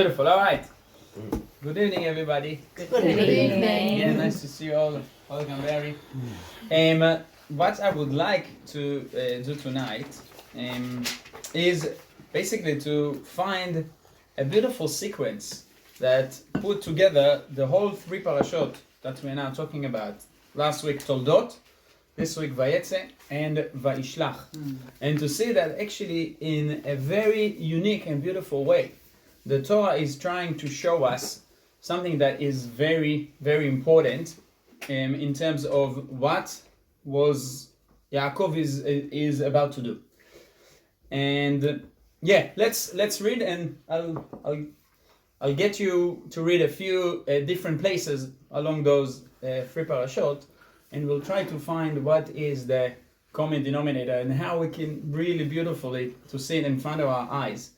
Beautiful. All right. Good evening, everybody. Good evening. Yeah, nice to see you all. Welcome, Barry. What I would like to do tonight is basically to find a beautiful sequence that put together the whole three parashot that we're now talking about. Last week, Toldot. This week, Vayeitzei and Vayishlach. And to see that actually in a very unique and beautiful way, the Torah is trying to show us something that is very, very important in terms of what was Yaacov is about to do. And let's read, and I'll get you to read a few different places along those three parashot, and we'll try to find what is the common denominator and how we can really beautifully to see it in front of our eyes.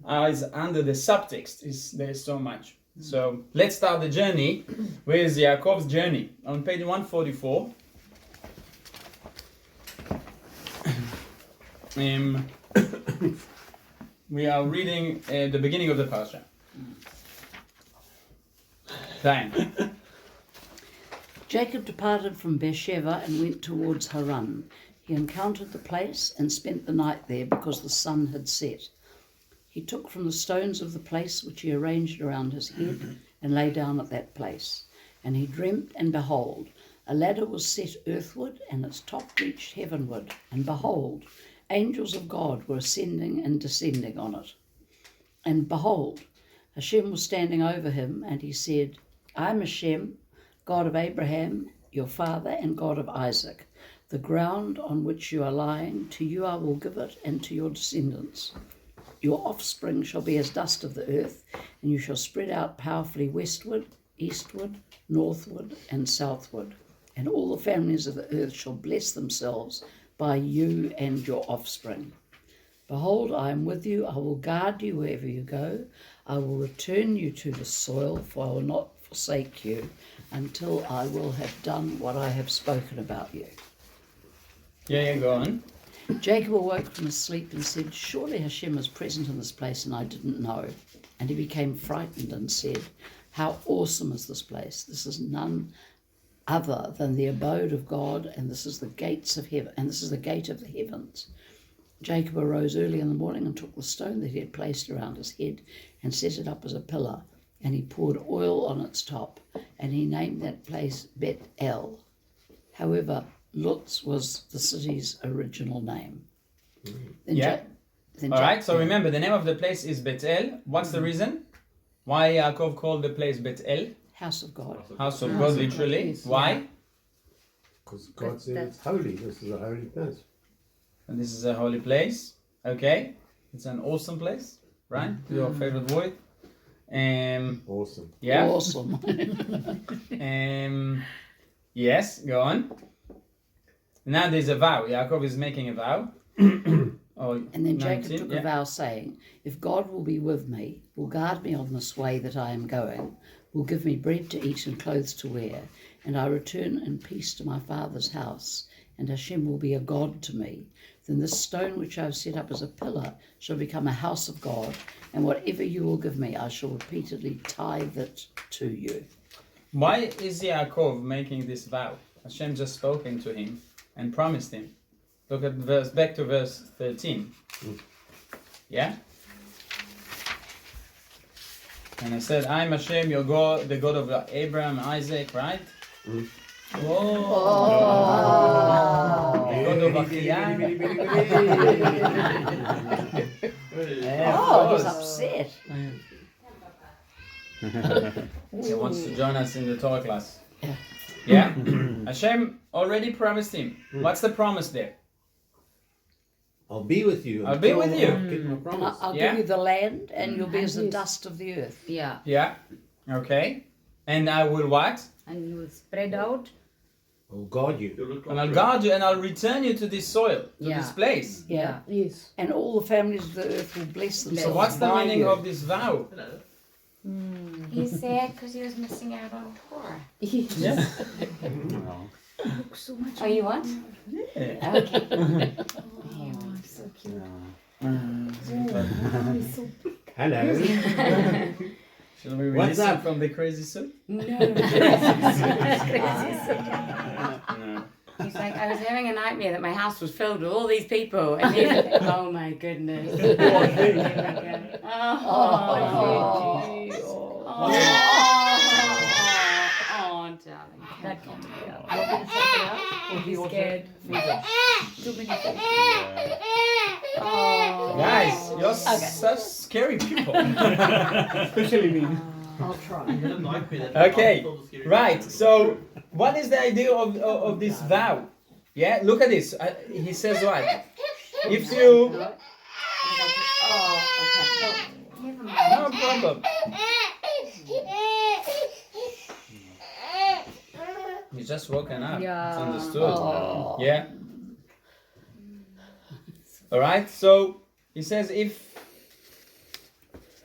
Eyes under the subtext there's so much. So let's start the journey with Yaakov's journey on page 144. We are reading the beginning of the parasha. Fine. Jacob departed from Beersheba and went towards Haran. He encountered the place and spent the night there because the sun had set. He took from the stones of the place which he arranged around his head and lay down at that place. And he dreamt, and behold, a ladder was set earthward, and its top reached heavenward. And behold, angels of God were ascending and descending on it. And behold, Hashem was standing over him, and he said, I am Hashem, God of Abraham, your father, and God of Isaac. The ground on which you are lying, to you I will give it, and to your descendants. Your offspring shall be as dust of the earth, and you shall spread out powerfully westward, eastward, northward, and southward. And all the families of the earth shall bless themselves by you and your offspring. Behold, I am with you. I will guard you wherever you go. I will return you to the soil, for I will not forsake you until I will have done what I have spoken about you. Yeah, go on. Jacob awoke from his sleep and said, surely Hashem is present in this place, and I didn't know. And he became frightened and said, how awesome is this place? This is none other than the abode of God, and this is the gates of heaven, and this is the gate of the heavens. Jacob arose early in the morning and took the stone that he had placed around his head and set it up as a pillar, and he poured oil on its top, and he named that place Bet-El. However, Luz was the city's original name. Alright, so remember, the name of the place is Bet-El. What's the reason? Why Yaakov called the place Bet-El? House of God. House of God, literally. Yes. Why? Because God said it's holy. This is a holy place. And this is a holy place. Okay. It's an awesome place, right? Your favorite word. Awesome. Yeah. Awesome. Yes, go on. Now there's a vow. Yaakov is making a vow. And then Jacob took a vow, saying, if God will be with me, will guard me on this way that I am going, will give me bread to eat and clothes to wear, and I return in peace to my father's house, and Hashem will be a God to me, then this stone which I have set up as a pillar shall become a house of God, and whatever you will give me, I shall repeatedly tithe it to you. Why is Yaakov making this vow? Hashem just spoken to him and promised him. Look at back to verse 13. Yeah? And I said, I'm Hashem, your God, the God of Abraham, Isaac, right? Oh. The God of Achiyah. Oh, he's upset. He wants to join us in the Torah class. Yeah? Hashem already promised him. What's the promise there? I'll be with you. I'll be with you. I'll get my promise. I'll give you the land, and you'll be as the dust of the earth. Yeah. Yeah. Okay. And I will what? And you will spread out. I'll guard you. And I'll guard you and I'll return you to this soil, to this place. Yeah. Yes. And all the families of the earth will bless themselves. So what's the by meaning you. of this vow? He's sad because he was missing out on Torah. Yeah. Look so much. Oh, you want? Yeah. Okay. Oh, so cute. Hello. Shall we What's release him up? from the crazy suit? No. No. He's like, I was having a nightmare that my house was filled with all these people. And then, oh my goodness. Oh, darling. That can't be out. He's scared. Too many things. Oh. Guys, you're such scary people. Especially me. I'll try. Okay, right. So, what is the idea of this vow? Yeah, look at this. He says what? If you... Never mind. No problem. He's just woken up. Yeah. It's understood. Oh. Yeah. All right. So he says, if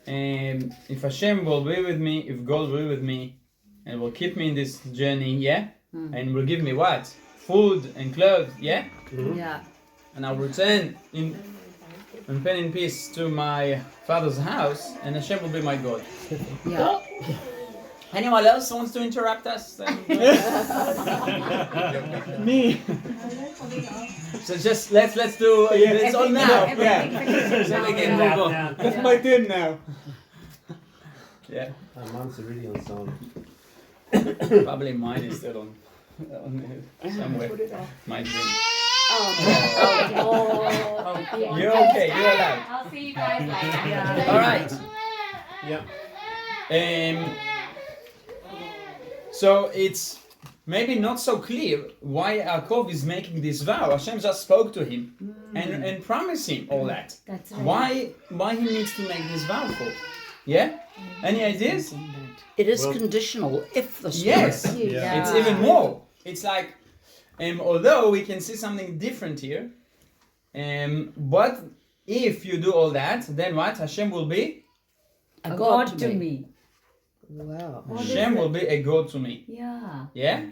Hashem will be with me, if God will be with me, and will keep me in this journey, yeah, and will give me what? Food and clothes, yeah, Yeah. and I'll return in peace to my father's house, and Hashem will be my God. Yeah. Anyone else wants to interrupt us? Me. So just let's do it's all now. Everything So we can now. move on. That's my turn now. Yeah. My mom's already on sound. Probably mine is still on somewhere. My dream. Okay. You're okay. You're allowed. I'll see you guys later. All right. Yeah. So it's maybe not so clear why Yaacov is making this vow. Hashem just spoke to him and promised him all that. That's right. Why he needs to make this vow for? Yeah? Any ideas? It is Well- conditional if the Spirit. Yes. Yeah. It's even more. It's like, although we can see something different here, but if you do all that, then what? Hashem will be? A God to me. Wow. Hashem will be a God to me. Yeah. Yeah?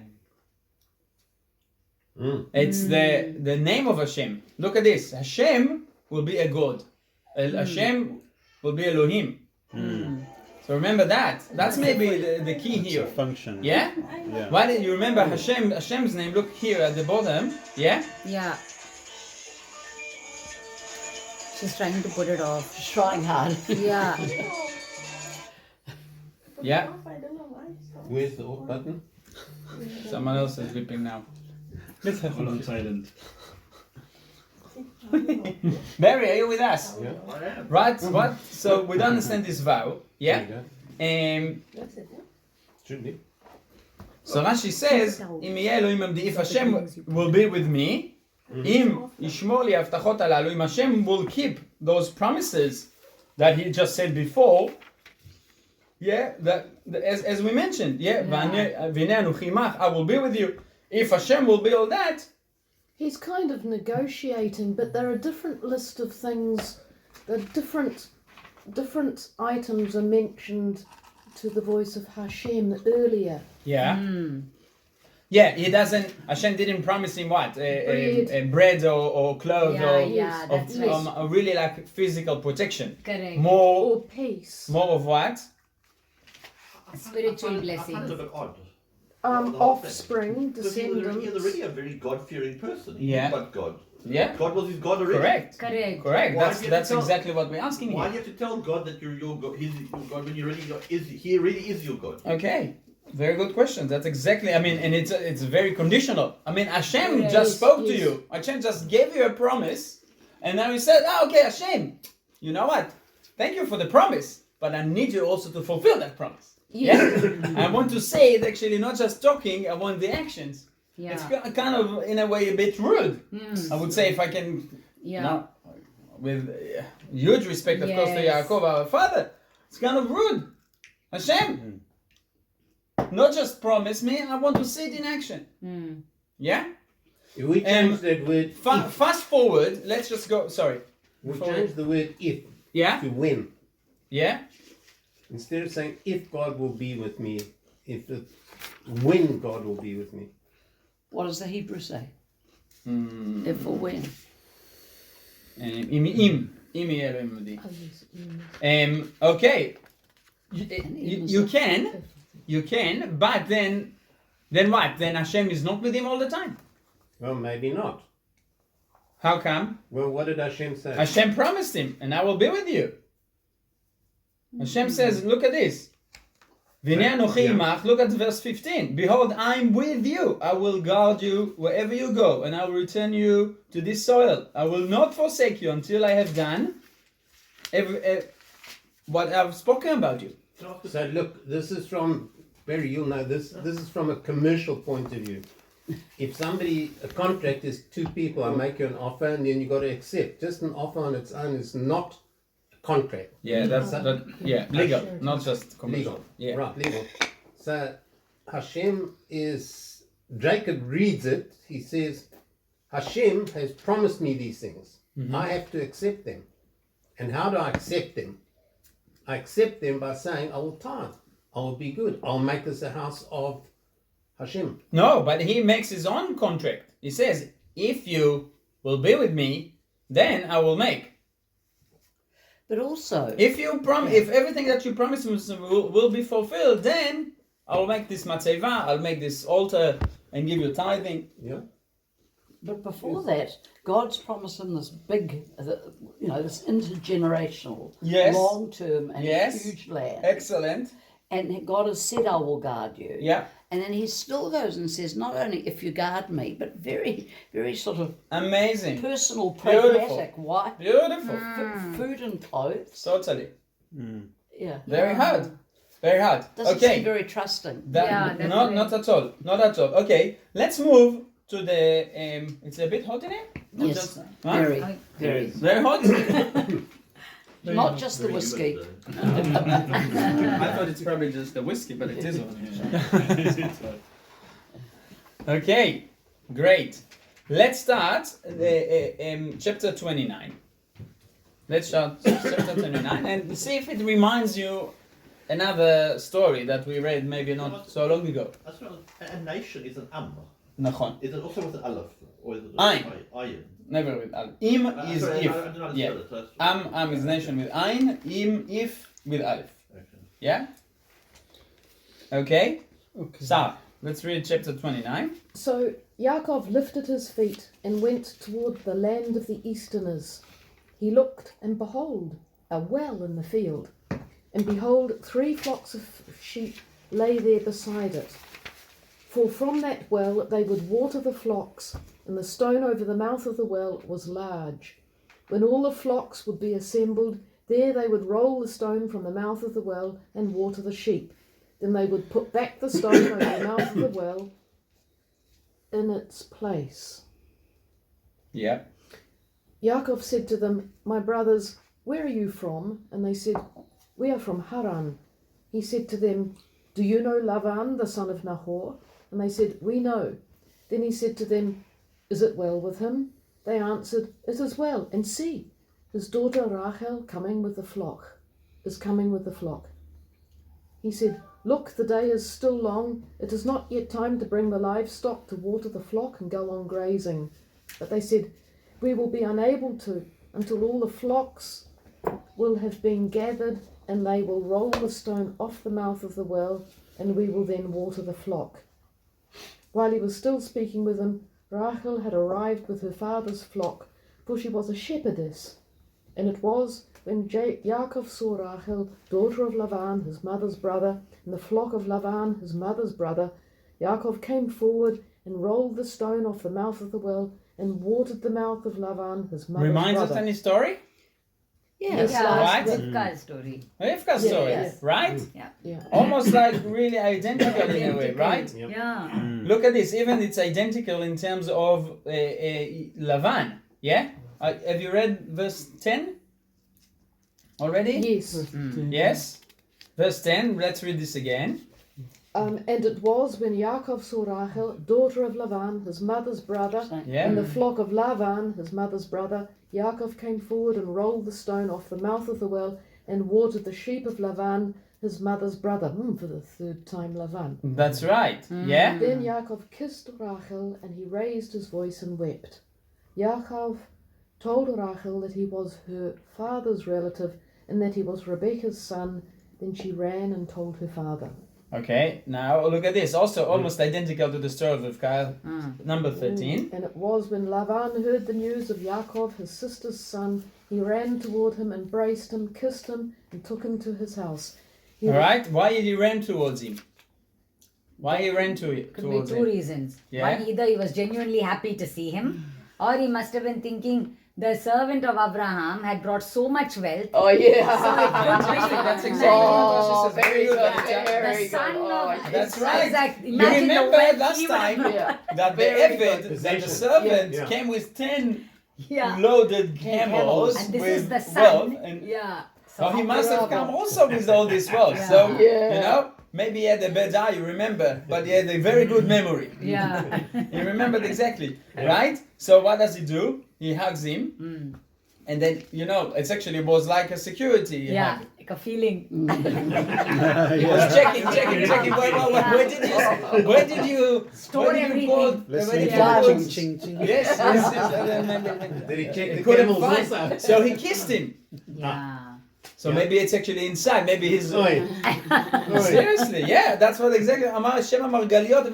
Mm. It's the name of Hashem. Look at this. Hashem will be a God. Hashem will be Elohim. So remember that. That's maybe the key here. Function. Yeah? Yeah. Why did you remember Hashem's name? Look here at the bottom. Yeah? Yeah. She's trying to put it off. She's trying hard. Yeah. Yeah? Where's the off button? Someone else is sleeping now. Let's have on silent. Barry, are you with us? Yeah. Right? What? So we don't understand this vow. Yeah? Should be. So Rashi says, if Hashem will be with me, Im yishmor li haftachot halalu, if Hashem will keep those promises that he just said before, yeah, as we mentioned, yeah, v'anei anuchi imach, I will be with you. If Hashem will be all that, He's kind of negotiating, but there are a different list of things. The different items are mentioned to the voice of Hashem earlier. yeah. Yeah, he doesn't. Hashem didn't promise him what, bread or clothes Yeah, or that's right. really like physical protection. Correct. More Or peace. of what? Spiritual I find it a blessings. bit odd. Offspring, Because he was descendants. already a very God-fearing person. He Yeah. knew about God. Yeah, God was his God already. correct. Correct. Correct. Why That's do you have to tell- exactly what we're asking Why here. do you have to tell God that you're your God? He's your God when you really he really is your God. Okay, very good question. That's exactly. I mean, and it's very conditional. I mean, Hashem Yes, just spoke to yes. you. Hashem just gave you a promise, and now he said, "Oh, okay, Hashem, you know what? Thank you for the promise, but I need you also to fulfill that promise." Yeah, I want to say it actually, not just talking. I want the actions. Yeah. It's kind of, in a way, a bit rude. I would say, if I can, Yeah. now, with huge respect, of course, to Yes. Yaacov, our father, it's kind of rude. Hashem, not just promise me, I want to see it in action. Yeah? If we change that word, Fast forward, let's just go, sorry. we change the word if Yeah? to when. Yeah? Instead of saying if God will be with me, when God will be with me. What does the Hebrew say? If or when? Im yeh Elohim imadi. Okay. you can, but then what? Then Hashem is not with him all the time. Well, maybe not. How come? Well, what did Hashem say? Hashem promised him, and I will be with you. Hashem says, look at this. V'nei anochi imach, look at verse 15. Behold, I am with you. I will guard you wherever you go, and I will return you to this soil. I will not forsake you until I have done what I've spoken about you. So look, this is from, Barry, you'll know this. This is from a commercial point of view. If a contract is two people, I make you an offer and then you got to accept. Just an offer on its own is not a contract. Yeah, legal, not just commercial. Legal. Yeah. Right, legal. So Jacob reads it, he says, Hashem has promised me these things. I have to accept them. And how do I accept them? I accept them by saying, I will tithe. I will be good. I'll make this a house of Hashem. No, but he makes his own contract. He says, if you will be with me, then I will make. But also, If everything that you promise will be fulfilled, then I will make this matzeva, I'll make this altar and give you tithing. Yeah. but before that, God's promised him this big, this intergenerational, Yes. long-term and Yes. huge land. Excellent. And God has said, I will guard you. Yeah. And then he still goes and says, not only if you guard me, but very, very sort of Amazing. personal, Beautiful. pragmatic, why? Beautiful. Food and clothes. Totally. Yeah. Very hard. Very hard. Doesn't seem very trusting. Not at all. Not at all. Okay, let's move to the. It's a bit hot in here. Not Yes, just- huh? very, very. Very hot. Not just the whiskey. I thought it's probably just the whiskey, but it is on. Okay, great. Let's start chapter 29. Let's start chapter 29 and see if it reminds you another story that we read maybe not so long ago. That's not, a nation is an נכון. Is it also with an aleph? Or is it Ayin. Ayin? Never with Aleph. Im is Sorry, if. I don't understand Yeah. it. So that's- Am is nation with Ain. Im if with Aleph. Okay. Yeah? Okay? So, let's read chapter 29. So Yaakov lifted his feet and went toward the land of the Easterners. He looked, and behold, a well in the field. And behold, 3 flocks of sheep lay there beside it. For from that well they would water the flocks, and the stone over the mouth of the well was large. When all the flocks would be assembled, there they would roll the stone from the mouth of the well and water the sheep. Then they would put back the stone over the mouth of the well in its place. Yeah. Yaakov said to them, My brothers, where are you from? And they said, We are from Haran. He said to them, Do you know Lavan, the son of Nahor? And they said, We know. Then he said to them, Is it well with him? They answered, It is well. And see, his daughter Rachel is coming with the flock. He said, Look, the day is still long. It is not yet time to bring the livestock to water the flock and go on grazing. But they said, We will be unable to until all the flocks will have been gathered, and they will roll the stone off the mouth of the well, and we will then water the flock. While he was still speaking with them, Rachel had arrived with her father's flock, for she was a shepherdess. And it was when Yaakov saw Rachel, daughter of Lavan, his mother's brother, and the flock of Lavan, his mother's brother, Yaakov came forward and rolled the stone off the mouth of the well and watered the mouth of Lavan, his mother's Reminds brother. us any story? Yes, Right? Rivka's story. Rivka's story, yes. right? Yeah. Almost like really identical in a way, right? Yep. Yeah. Look at this, even it's identical in terms of Lavan, yeah? Have you read verse 10 already? Yes. Yes? Verse 10, let's read this again. And it was when Yaakov saw Rachel, daughter of Lavan, his mother's brother, Yeah? and the flock of Lavan, his mother's brother, Yaakov came forward and rolled the stone off the mouth of the well and watered the sheep of Lavan, his mother's brother. For the 3rd time, Lavan. That's right, yeah? Then Yaakov kissed Rachel, and he raised his voice and wept. Yaakov told Rachel that he was her father's relative and that he was Rebekah's son, Then she ran and told her father. Okay, now look at this. Also almost identical to the story of Rivka, number 13. And it was when Lavan heard the news of Yaacov, his sister's son, he ran toward him, embraced him, kissed him, and took him to his house. All right, why did he run towards him? Why he ran Could be towards two him? reasons. Yeah. One, either he was genuinely happy to see him, or he must have been thinking the servant of Abraham had brought so much wealth. Oh, yeah. That's exactly what she says. Very good, Aditya. The son of That's right. Exactly. You Imagine the remember wealth last he would have time brought. that the Very good Eved, that the possession. servant Yeah. came with 10 Yeah. loaded camels And this with is the wealth. son. And Yeah. so he must have come also with all this wealth. Yeah. So, Yeah. you know, maybe he had a bad eye, you remember, but he had a very good memory. Yeah. He remembered exactly, right? So what does he do? He hugs him. And then, you know, it's actually was like a security Yeah. hug. Like a feeling. He was checking. Where did you Store everything. Where Listening did to you the put? ching ching ching. Yes. And then Did he check he the couldn't camels find. also? So he kissed him. Yeah. So maybe it's actually inside. Maybe he's. Oi. Seriously, yeah, that's what exactly. Amar Shema Margaliot.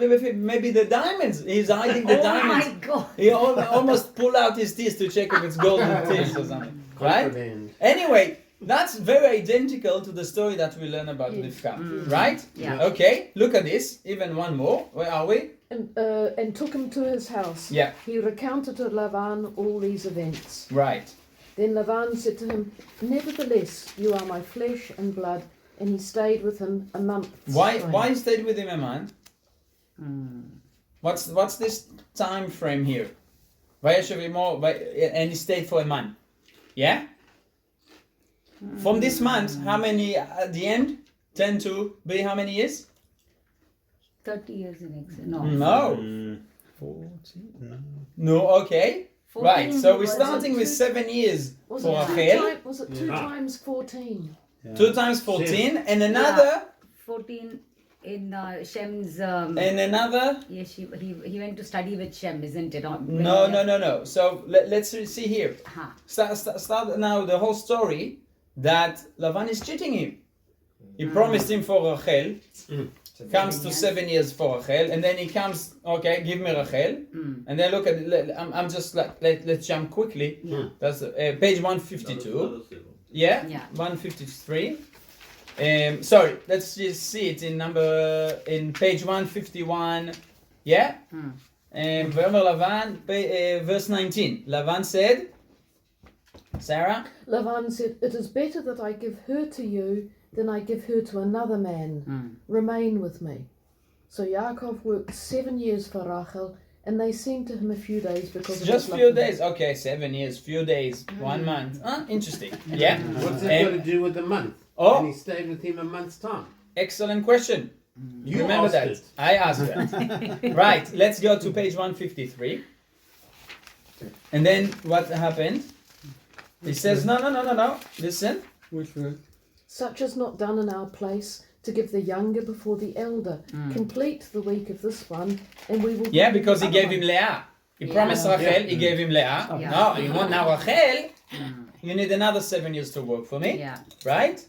Maybe the diamonds. He's hiding the Oh diamonds. my God. He almost pull out his teeth to check if it's golden teeth or something. Right? Contraband. Anyway, that's very identical to the story that we learn about Rivka. Right? Yeah. Okay, look at this. Even one more. Where are we? And took him to his house. Yeah. He recounted to Lavan all these events. Right. Then Lavan said to him, "Nevertheless, you are my flesh and blood." And he stayed with him a month. Why he stayed with him a month? What's this time frame here? Vayeshev imo, and he stayed for a month. Yeah? From this month, how many at the end? 10 to be how many years? 30 years in exile. No. No. 40? No. No, okay. 14 Right, so we're was starting with 7 years Was for it Rachel. was it two times 14? 2 times 14 and another 14 in Shem's. and another. Yes, he went to study with Shem, isn't it? No. So let's see here. Huh. Start now the whole story that Lavan is cheating him. He promised him for Rachel. Comes to 7 years for Rachel, and then he comes. Okay, give me Rachel, and then look at. I'm just like let's jump quickly. That's page 152. Yeah. 153. Sorry, let's just see it in page 151. Yeah. V'omer Lavan, verse 19. Lavan said, Sarah. Lavan said, "It is better that I give her to you than I give her to another man. Remain with me." So Yaakov worked 7 years for Rachel, and they seemed to him a few days because of Just his few love. days. Okay, 7 years, few days, 1 month. Interesting. Yeah. What's that got to do with the month? Oh. And he stayed with him a month's time. Excellent question. You remember asked that? it. I asked that. Right. Let's go to page 153. And then what happened? He says, no. Listen. Which one? Such is not done in our place, to give the younger before the elder. Complete the week of this one, and we will. Yeah, give you because he the other gave him one." Leah. He promised Rachel, he gave him Leah. Yeah. No, you want now Rachel? You need another 7 years to work for me. Yeah. Right?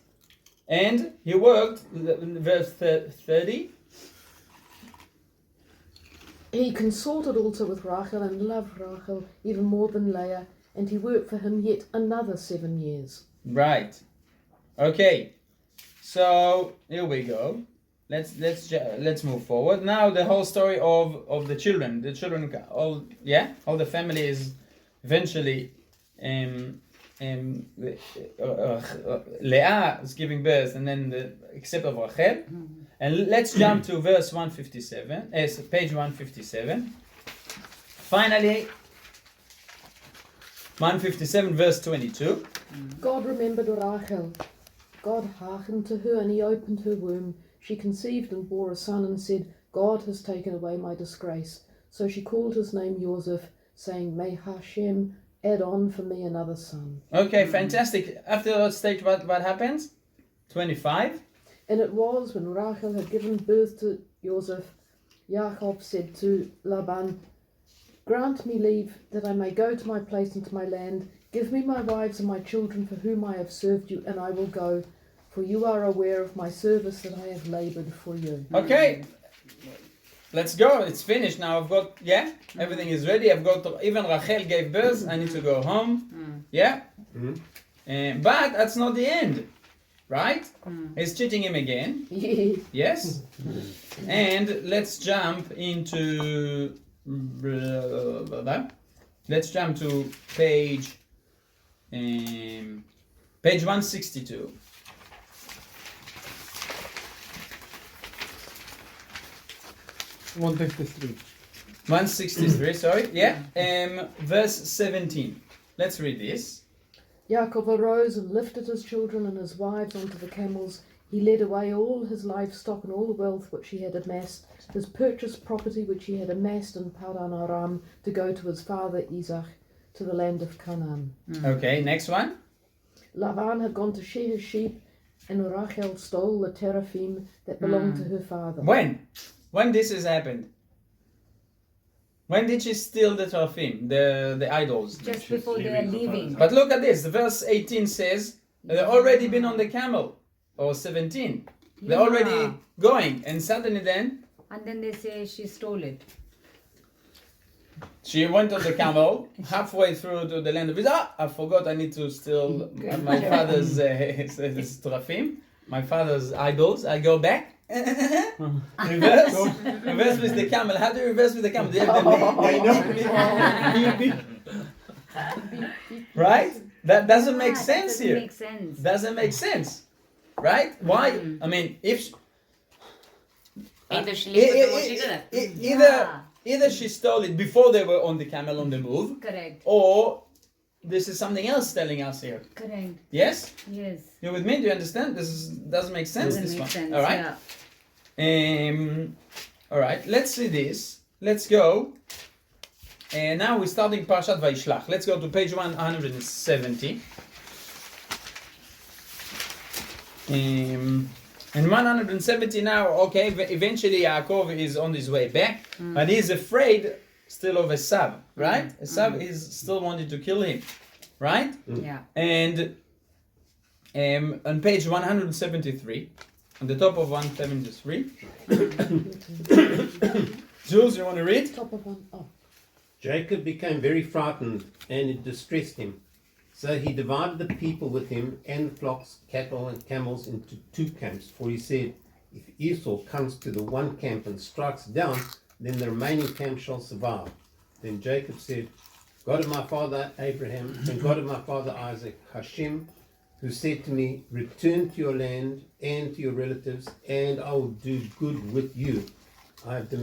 And he worked, verse 30. He consorted also with Rachel and loved Rachel even more than Leah, and he worked for him yet another 7 years. Right. Okay. So here we go. Let's move forward. Now the whole story of the children. The children, all the family is eventually Leah is giving birth, and then except of Rachel. And let's jump to verse 157. Page 157. Finally, 157 verse 22. God remembered Rachel. God hearkened to her, and he opened her womb. She conceived and bore a son, and said, "God has taken away my disgrace." So she called his name Joseph, saying, "May Hashem add on for me another son." Okay, fantastic. After that stage, what happens? 25. And it was when Rachel had given birth to Joseph, Yaacov said to Laban, "Grant me leave that I may go to my place and to my land. Give me my wives and my children for whom I have served you, and I will go. for you are aware of my service that I have labored for you. Okay, let's go. It's finished now. I've got, everything is ready. I've got, even Rachel gave birth. I need to go home. Yeah? But that's not the end, right? He's cheating him again. Yes? And let's jump into, let's jump to page 162. 153. 163, sorry. Yeah. Verse 17. Let's read this. Yaacov arose and lifted his children and his wives onto the camels. He led away all his livestock and all the wealth which he had amassed, his purchased property which he had amassed in Padan Aram, to go to his father Isaac, to the land of Canaan. Okay, next one. Lavan had gone to shear his sheep, and Rachel stole the teraphim that belonged to her father. When? When this has happened? When did she steal the teraphim, the idols? Just before they are leaving. But look at this. Verse 18 says they've already been on the camel, or 17. They're already going, and suddenly then And then they say she stole it. she went on the camel halfway through to the land of Israel. I forgot I need to steal my father's teraphim, my father's idols. I go back. Reverse with the camel. How do you reverse with the camel? Right? That doesn't make sense here. Make sense. Doesn't make sense, right? Why? I mean, if Either she leaves it or she didn't. either she stole it before they were on the camel on the move, Correct. or this is something else telling us here. Correct. Yes? Yes. You with me? Do you understand? Doesn't make sense. Doesn't This make one. sense. All right. All right. Let's see this. Let's go. And now we're starting Parashat Vayishlach. Let's go to page 170. And 170 now, okay, eventually Yaakov is on his way back, but he's afraid still of Esav, right? Esav is still wanting to kill him, right? Yeah. And on page 173, on the top of 173, Jules, you want to read? Top of one. Oh. Jacob became very frightened, and it distressed him. So he divided the people with him and the flocks, cattle, and camels into 2 camps. For he said, if Esau comes to the one camp and strikes down, then the remaining camp shall survive. Then Jacob said, God of my father Abraham and God of my father Isaac, Hashem, who said to me, return to your land and to your relatives, and I will do good with you. I've been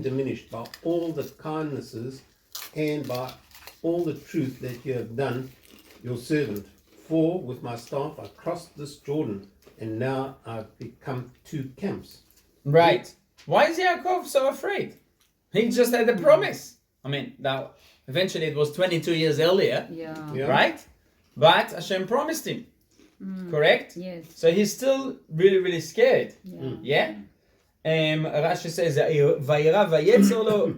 diminished by all the kindnesses and by all the truth that you have done, your servant. For with my staff I crossed this Jordan, and now I've become 2 camps. Right. Why is Yaakov so afraid? He just had a promise. I mean, now, eventually it was 22 years earlier, Yeah. right? But Hashem promised him, correct? Yes. So he's still really, really scared. Yeah. Rashi says, Vayera Vayeitzei lo,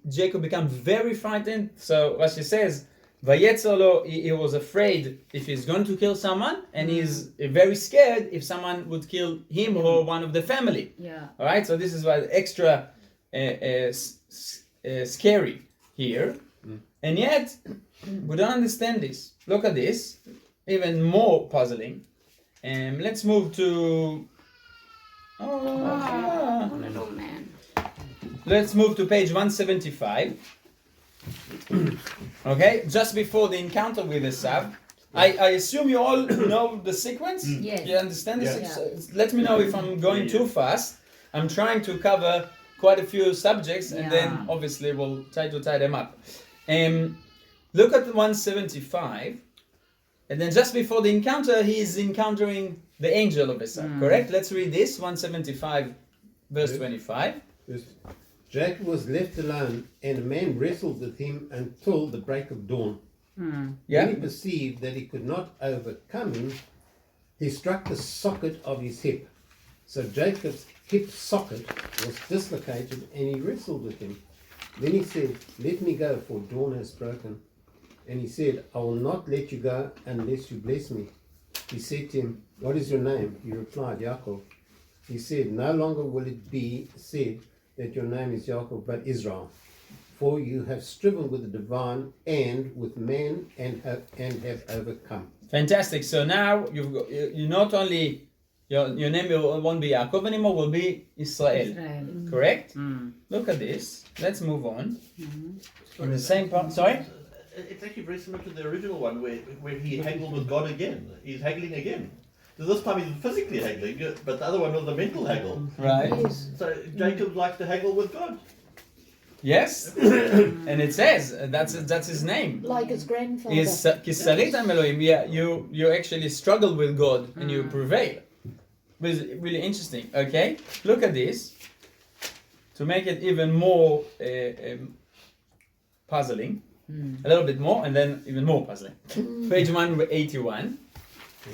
Jacob became very frightened. So Rashi says, Vayeitzei lo, he was afraid if he's going to kill someone, and he's very scared if someone would kill him or one of the family. Yeah. All right, so this is why extra scary here, and yet we don't understand this. Look at this, even more puzzling. Let's move to. Little man. Let's move to page 175. Okay, just before the encounter with Esav. I assume you all know the sequence? Yes. You understand this? Yeah. Let me know if I'm going too fast. I'm trying to cover quite a few subjects, and then obviously we'll try to tie them up. Look at 175, and then just before the encounter, he's encountering the angel of Esav, correct? Let's read this, 175, verse 25. Jacob was left alone, and a man wrestled with him until the break of dawn. Yeah. When he perceived that he could not overcome him, he struck the socket of his hip. So Jacob's hip socket was dislocated, and he wrestled with him. Then he said, let me go, for dawn has broken. And he said, I will not let you go unless you bless me. he said to him, "What is your name?" He replied, "Yaacov." He said, "No longer will it be said that your name is Yaacov, but Israel. For you have striven with the divine and with men and have overcome." Fantastic. So now you not only your name won't be Yaakov anymore, will be Israel. Correct? Look at this. Let's move on. In the same part. Sorry? It's actually very similar to the original one where he haggled with God again. He's haggling again. So this time he's physically haggling, but the other one was a mental haggle. Right. Yes. So Jacob likes to haggle with God. Yes. And it says that's his name. Like his grandfather. Is Kisarit Elohim. Yeah, you actually struggle with God and you prevail. It's really interesting. Okay, look at this. To make it even more puzzling, a little bit more, and then even more puzzling. Page 181.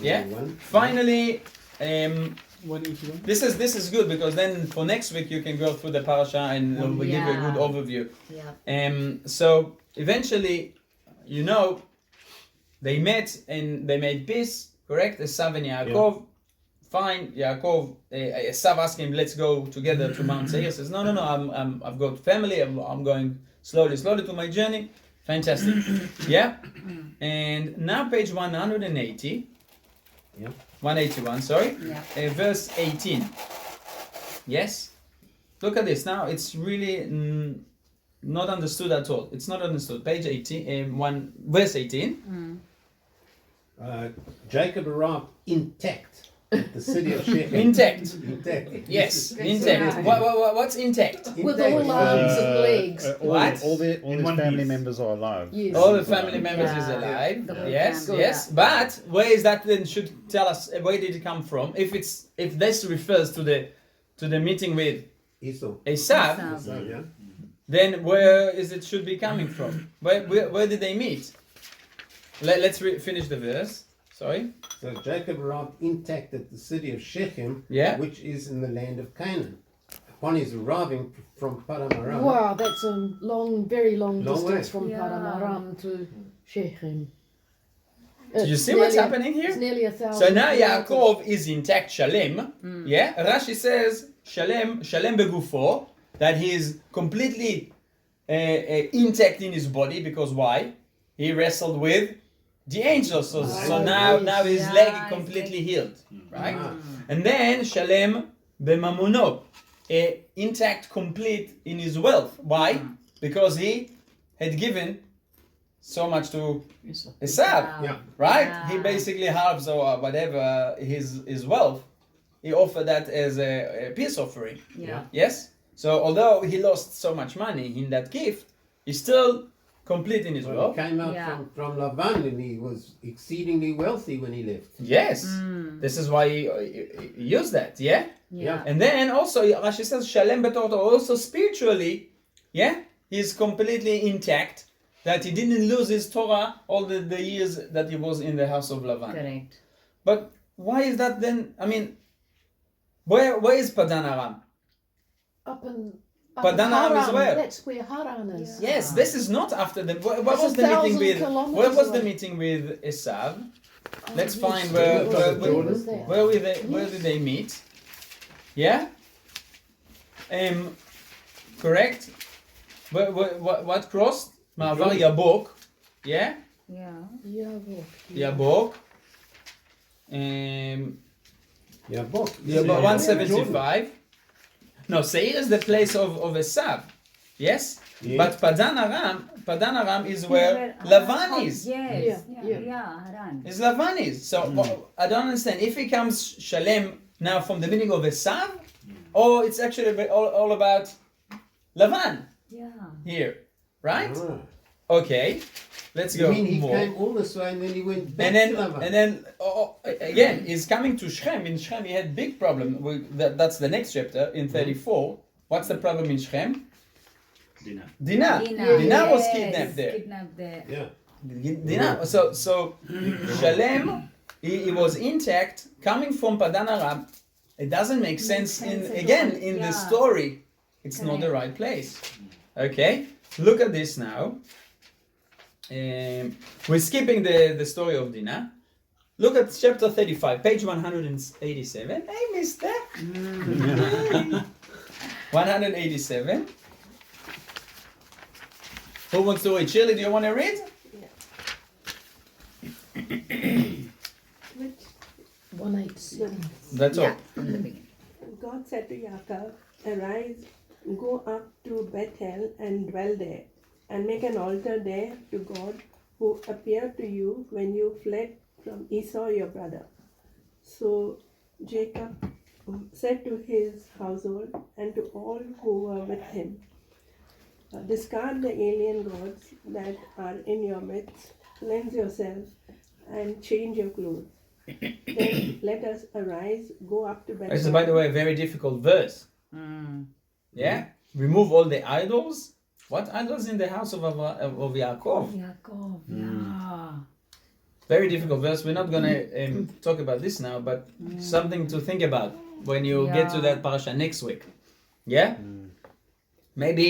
Yeah. Finally, 181. this is good because then for next week you can go through the parasha and we'll give you a good overview. Yeah. So eventually, they met and they made peace. Correct? Esav and Yaakov. Yeah. Fine. Yaakov. Esav asked him, "Let's go together to Mount Seir." He says, "No. I've got family. I'm going slowly to my journey." Fantastic. Yeah. And now page 180. Yeah. 181. Sorry. Yeah. Verse 18. Yes. Look at this. Now it's really not understood at all. It's not understood. Page 18. Verse 18. Jacob arrived intact at the city of Shechem. Intact. Intact. Yes. Intact. What's intact? With all arms and legs. All his family members are alive. Yes. All the family members is Yeah. alive. The whole Yes. family. Yes. But where is that then? Should tell us where did it come from? If this refers to the meeting with Esau. Esav, So, yeah. then where is it should be coming from? Where did they meet? Let's finish the verse. Sorry. So Jacob arrived intact at the city of Shechem, Yeah. which is in the land of Canaan. Upon his arriving from Padan Aram, Wow, that's a very long Long distance way. from Yeah. Padan Aram to Shechem. Do you It's see what's nearly- happening here? It's nearly 1,000. So now kilometers. Yaakov is intact, Shalem. Yeah, Rashi says Shalem begufo, that he is completely intact in his body because why? He wrestled with the angels. So now his Yeah, leg his completely leg. healed, right? Ah. And then Shalem bemamuno, intact, complete in his wealth. Why? Because he had given so much to Esav. Yeah. Right? Yeah. He basically halves or whatever his wealth. He offered that as a peace offering. Yeah. Yes? So although he lost so much money in that gift, he's still complete in his Well, wealth. he came out Yeah. from Lavan and he was exceedingly wealthy when he left. Yes. This is why he used that, yeah? Yeah. And then also Rashi says Shalem betorto, also spiritually, yeah? He's completely intact. That he didn't lose his Torah all the years that he was in the house of Lavan. Correct. But why is that then? I mean, where is Padan Aram? Up in Padan Aram is Haran. where? That's where Haran is. Yes, this is not after the. What It's was the 1,000 meeting with? kilometers Where was the away. meeting with Esav? Oh, Let's yes. find where was there? where did they meet? Yeah. Correct. What crossed? Ma'avar Yabok. Yeah. Yeah. Yavok. Yabok. Yeah, book. Yeah, but 175. No, Seir is the place of Esav. Yes? Yeah. But Padan Aram is where Lavan is. Yes. Yeah. Yeah. Haran. Is Lavan is. So I don't understand. If he comes Shalem now from the meaning of Esav, or it's actually all about Lavan Yeah. here. Right? Ah. Okay. Let's You go mean he more. came all this way and then he went back And to Lavan? then again, he's coming to Shechem. In Shechem, he had big problem. That's the next chapter in 34. What's the problem in Shechem? Dinah. Dinah was kidnapped there. Kidnapped there. Yeah. Dinah. So Shalem, he was intact, coming from Padan Aram. It doesn't make sense sense at in all. the Yeah. story. It's not the right place. Okay, look at this now. We're skipping the story of Dinah. Look at chapter 35, page 187. Hey, mister. 187. Who wants to read? Shirley, do you want to read? Which 187. That's all. From the beginning. God said to Yaacov, "Arise, go up to Bethel and dwell there, and make an altar there to God who appeared to you when you fled from Esau your brother." So Jacob said to his household and to all who were with him, "Discard the alien gods that are in your midst, cleanse yourself, and change your clothes. Then let us arise, go up to Bethel." This is, by the way, a very difficult verse. Yeah? Remove all the idols. What idols in the house of Yaacov? Yaakov, yeah. Very difficult verse. We're not going to talk about this now, but something to think about when you get to that parasha next week. Yeah? Maybe,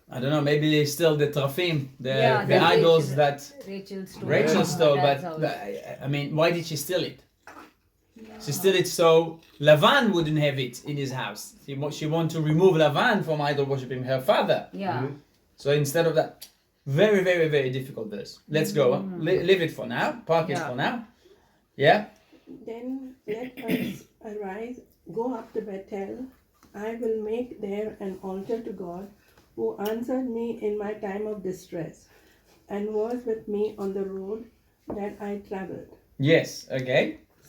I don't know, maybe still the trafim, the idols that Rachel stole, but I mean, why did she steal it? She stole it so Lavan wouldn't have it in his house. She wanted to remove Lavan from idol worshipping her father. Yeah. So instead of that, very, very, very difficult verse. Let's go on. Leave it for now. Park it for now. Yeah? Then let us arise, go up to Bethel. I will make there an altar to God, who answered me in my time of distress, and was with me on the road that I traveled. Yes, okay.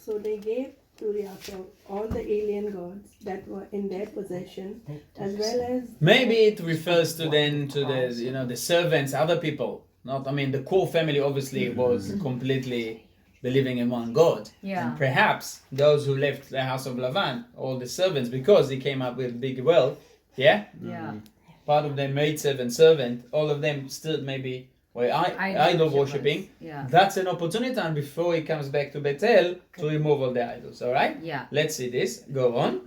So they gave to Yaakov all the alien gods that were in their possession, as well as Maybe it refers to the servants, other people. Not, I mean, the core family obviously was completely believing in one God. Yeah. And perhaps those who left the house of Lavan, all the servants, because he came up with big wealth, yeah? Yeah. Part of them maidservant, all of them still maybe were idol worshipping. Yeah. That's an opportunity, and before he comes back to Bethel, to remove all the idols, alright? Yeah. Let's see this. Go on.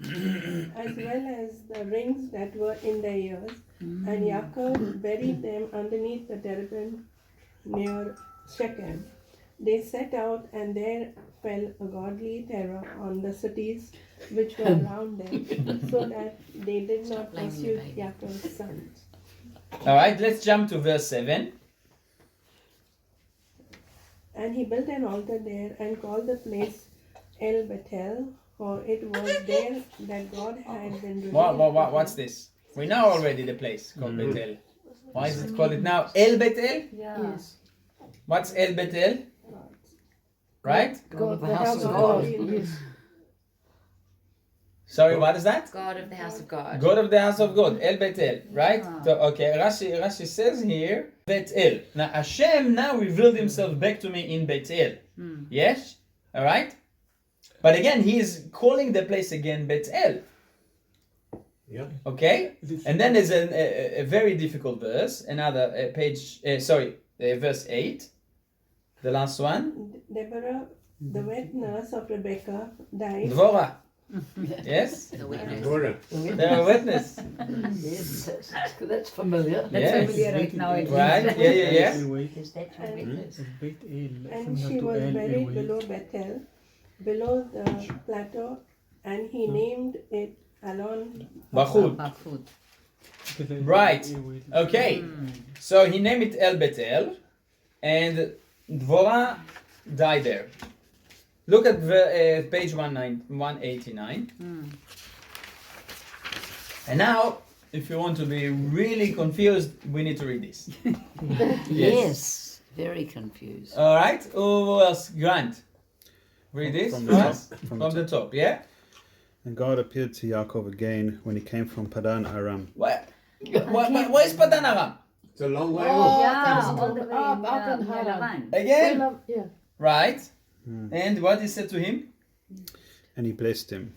as well as the rings that were in their ears. And Yaakov buried them underneath the terebinth near Shechem. They set out, and there fell a godly terror on the cities which were around them, so that they did not pursue Yaakov's sons. Alright, let's jump to verse 7. And he built an altar there and called the place El Bethel, for it was there that God had been revealed. What's this? We know already the place called Bethel. Why is it called it now El Bethel? Yeah. Yes. What's El Bethel? Right? God, the house of God. Yes. Sorry, what is that? God of the house of God. God of the house of God, El Bethel, right? So, okay, Rashi says here, Bethel. Now Hashem now revealed himself back to me in Bethel. Yes? Alright? But again, he is calling the place again Bethel. Yeah. Okay? And then there's a very difficult verse, another verse 8. The last one. Deborah, the wet nurse of Rebecca, died. Dvorah. Yes? The witness. Torah. They're a witness. Yes, that's familiar. That's Yes. familiar right now. At Right? least. Yeah. Is that your witness? And she was buried below Bethel, below the plateau, and he named it Alon Bachut. Bakhut. Right. Okay. So he named it El Bethel, and Dvorah died there. Look at page 189. And now, if you want to be really confused, we need to read this. Yes, very confused. All right. Who else? Grant. Read this From for the us. top. From the top. Yeah. And God appeared to Yaakov again when he came from Padan Aram. Where is Padan Aram? It's a long way Oh, off. Yeah, that's all the way up in in Haran. Haran. Again. Yeah. Right. And what he said to him? And he blessed him.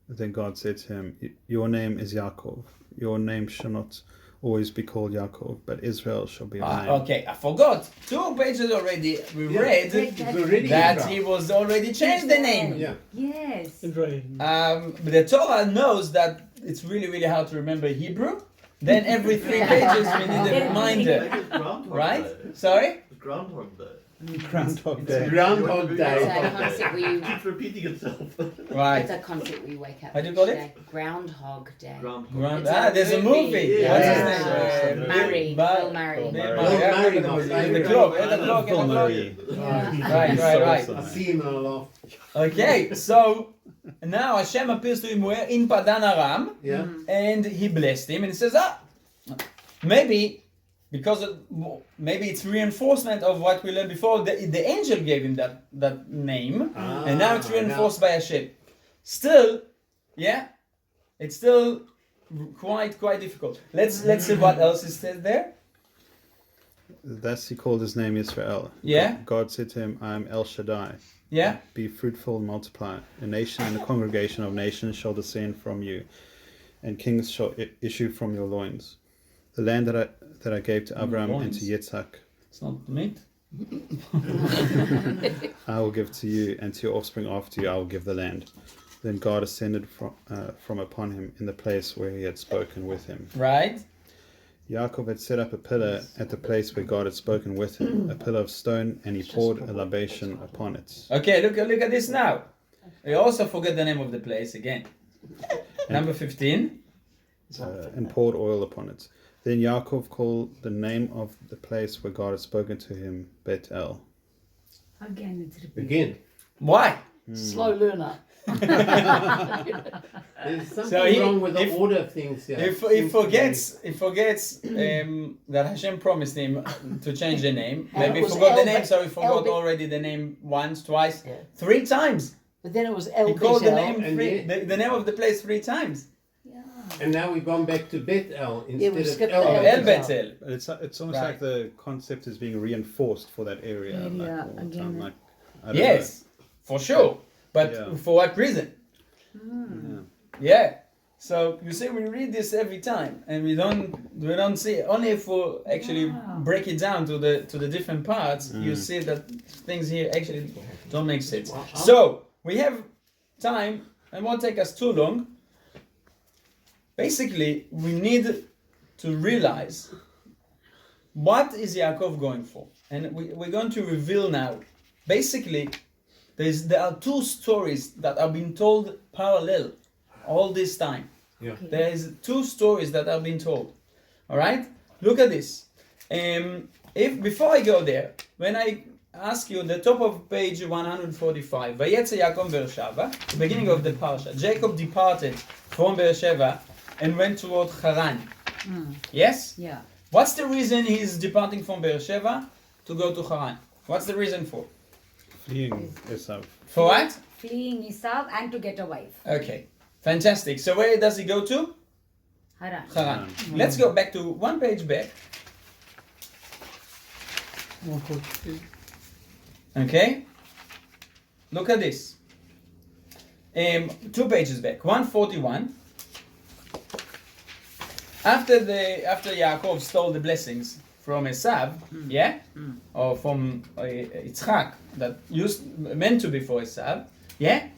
Then God said to him, "Your name is Yaakov. Your name shall not always be called Yaakov, but Israel shall be your name." Okay, I forgot. 2 pages already. We read It's already that Israel. he was already changed the name. Yeah. Yes. But the Torah knows that it's really, really hard to remember Hebrew. Then every 3 pages we need a reminder. Like it's Groundhog Right? Day. Sorry? It's Groundhog Day. Groundhog It's a Day. Groundhog It's a Day. concept where you. It's repeating itself. Right. It's a concept where you wake up. How do you call it? Day. Groundhog Day. There's a movie. Yeah. What's his Yeah. name? Murray. Bill Murray. Bill Bill Murray. Murray. I Murray, remember the my movie. favourite. The clock. I The clock. Bill The clock. Murray. Right. I see him and I laugh. Okay, so now Hashem appears to him where? In Padan Aram, Yeah. and he blessed him, and he says, maybe because maybe it's reinforcement of what we learned before. The angel gave him that name, and now it's reinforced by Hashem. Still, yeah, it's still quite difficult. Let's see what else is said there. Thus he called his name Israel. Yeah. God said to him, I am El Shaddai. Yeah. Be fruitful and multiply. A nation and a congregation of nations shall descend from you, and kings shall issue from your loins. The land that I gave to Abraham and to Yitzhak, It's not meat. I will give to you, and to your offspring after you I will give the land. Then God ascended from upon him in the place where he had spoken with him. Right. Yaacov had set up a pillar at the place where God had spoken with him, a pillar of stone, and he poured a libation upon it. Okay, look at this now. We also forget the name of the place again. Number 15. And poured oil upon it. Then Yaakov called the name of the place where God had spoken to him Bet-El. Again, it's repeated. Again. Why? Slow learner. There's something So he- wrong with the if- order of things here. He forgets that Hashem promised him to change the name. And Maybe it he was forgot the El- name, so he forgot El- already the name once, twice, Yeah. 3 times. But then it was El He called the Bet-El. name And the name of the place 3 times. And now we've gone back to Bet-El Yeah, we instead skipped of the El. El Bet-El. Betel. But it's almost Right. like the concept is being reinforced for that area. Area, like, all the again. time. Like, I don't Yes, for sure. But Yeah. for what reason? know. Yeah. So you see, we read this every time, and we don't see it. Only if we actually break it down to the different parts, you see that things here actually don't make sense. So we have time, and won't take us too long. Basically, we need to realize what is Yaakov going for, and we're going to reveal now. Basically, there are 2 stories that are being told parallel all this time. Yeah. There is 2 stories that are being told. All right, look at this. If before I go there, when I ask you the top of page 145, Vayeitzei Yaakov Beersheva, the beginning of the parsha, Jacob departed from Beersheva and went toward Haran. Yes. Yeah. What's the reason he's departing from Beersheva to go to Haran? What's the reason for? Fleeing Esau. For what? Fleeing Esau and to get a wife. Okay, fantastic. So where does he go to? Haran. Haran. Let's go back to 1 page back. Okay. Look at this. 2 pages back. 141. After Yaakov stole the blessings from Esav, yeah, or from Yitzchak that meant to be for Esav, yeah,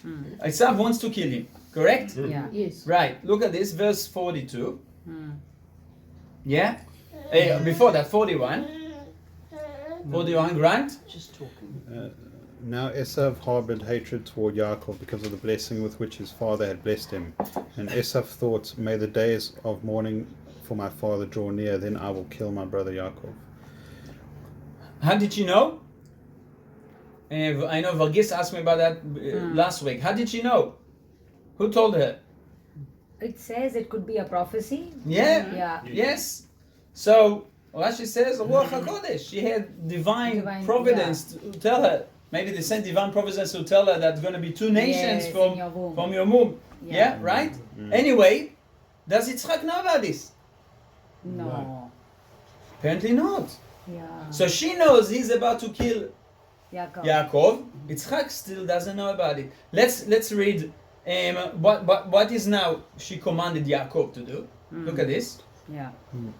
Esav wants to kill him. Correct? Yeah. Yes. Right, look at this, verse 42. Yeah? Before that, 41. 41, Grant. Just talking. Now Esau harbored hatred toward Yaakov because of the blessing with which his father had blessed him. And Esau thought, may the days of mourning for my father draw near, then I will kill my brother Yaakov. How did she know? I know Vargis asked me about that last week. How did she know? Who told her? It says it could be a prophecy. Yeah. Yeah. Yes. So Rashi says, Ruach HaKodesh. She had divine providence to tell her. Maybe they sent divine providence to tell her that's going to be 2 nations Yes, from in your womb. from your womb. Yeah, right? Anyway, does Yitzchak know about this? No. Apparently not. Yeah. So she knows he's about to kill Yaakov. Yaakov. Yitzchak still doesn't know about it. Let's read what is now she commanded Yaakov to do. Look at this. Yeah.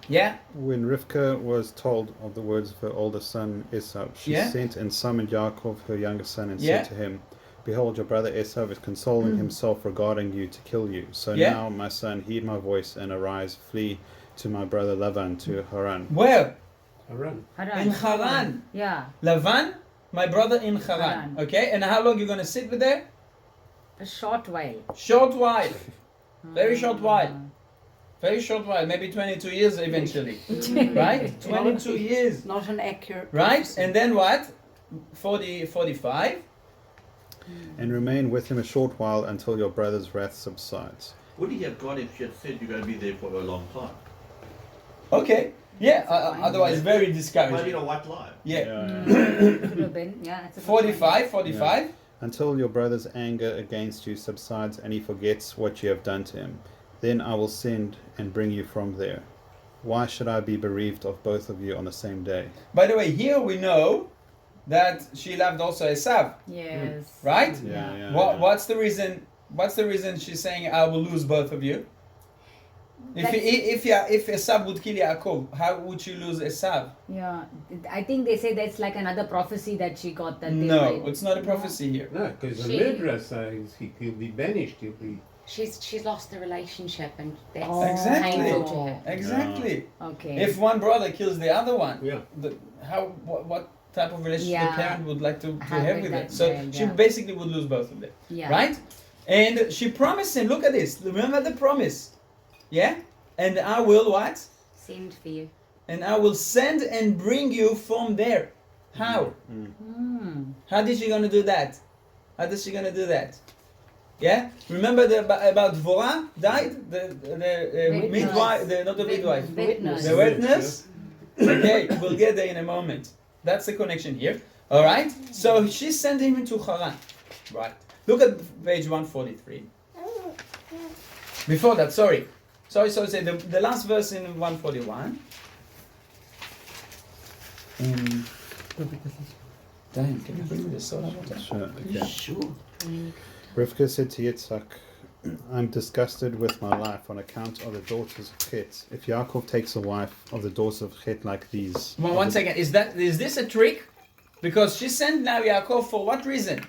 Yeah. When Rivka was told of the words of her older son Esau, she sent and summoned Yaakov, her younger son, and said to him, behold, your brother Esau is consoling himself regarding you to kill you. So now, my son, heed my voice and arise, flee to my brother Lavan to Haran. Where? Haran. In Haran. Yeah. Lavan my brother in Haran. Haran. Okay, and how long you gonna sit with there? A short while. Short while. Very short while. Very short while. Maybe 22 years eventually. Right? 22 years. Not an accurate. Right? prophecy. And then what? 45. And remain with him a short while until your brother's wrath subsides. Would he have gone if she had said you're going to be there for a long time? Okay. Yeah, otherwise very Might discouraging. be a white lie. Yeah. Could have been. Yeah, it's a good 45. Yeah. Until your brother's anger against you subsides and he forgets what you have done to him. Then I will send and bring you from there. Why should I be bereaved of both of you on the same day? By the way, here we know that she loved also Esav, Yes. right? Yeah. What's the reason? What's the reason she's saying I will lose both of you? If Esav would kill Yaakov, how would she lose Esav? Yeah. I think they say that's like another prophecy that she got that No, they might. it's not a prophecy here. No, because the She- murderer says he'll be banished. He'll be. She's lost the relationship, and that's Exactly. painful to her. Exactly. Okay. If one brother kills the other one, Yeah. what type of relationship the Yeah. parent would like to Have have with with that it? So child, she yeah. basically would lose both of them, Yeah. right? And she promised him. Look at this. Remember the promise, yeah? And I will what? Send for you. And I will send and bring you from there. How? How is she gonna do that? How is she gonna do that? Yeah. Remember about Dvorah died, the Witness. midwife, not the midwife, Witness. the witness. Okay, we'll get there in a moment. That's the connection here. All right. So she sent him into Haran. Right. Look at page 143. Before that, sorry, say the last verse in 141. Damn, can you bring me the soda water? Sure. Okay. Sure. Rivka said to Yitzhak, I'm disgusted with my life on account of the daughters of Chet. If Yaakov takes a wife of the daughters of Chet like these... One second, is this a trick? Because she sent now Yaakov for what reason?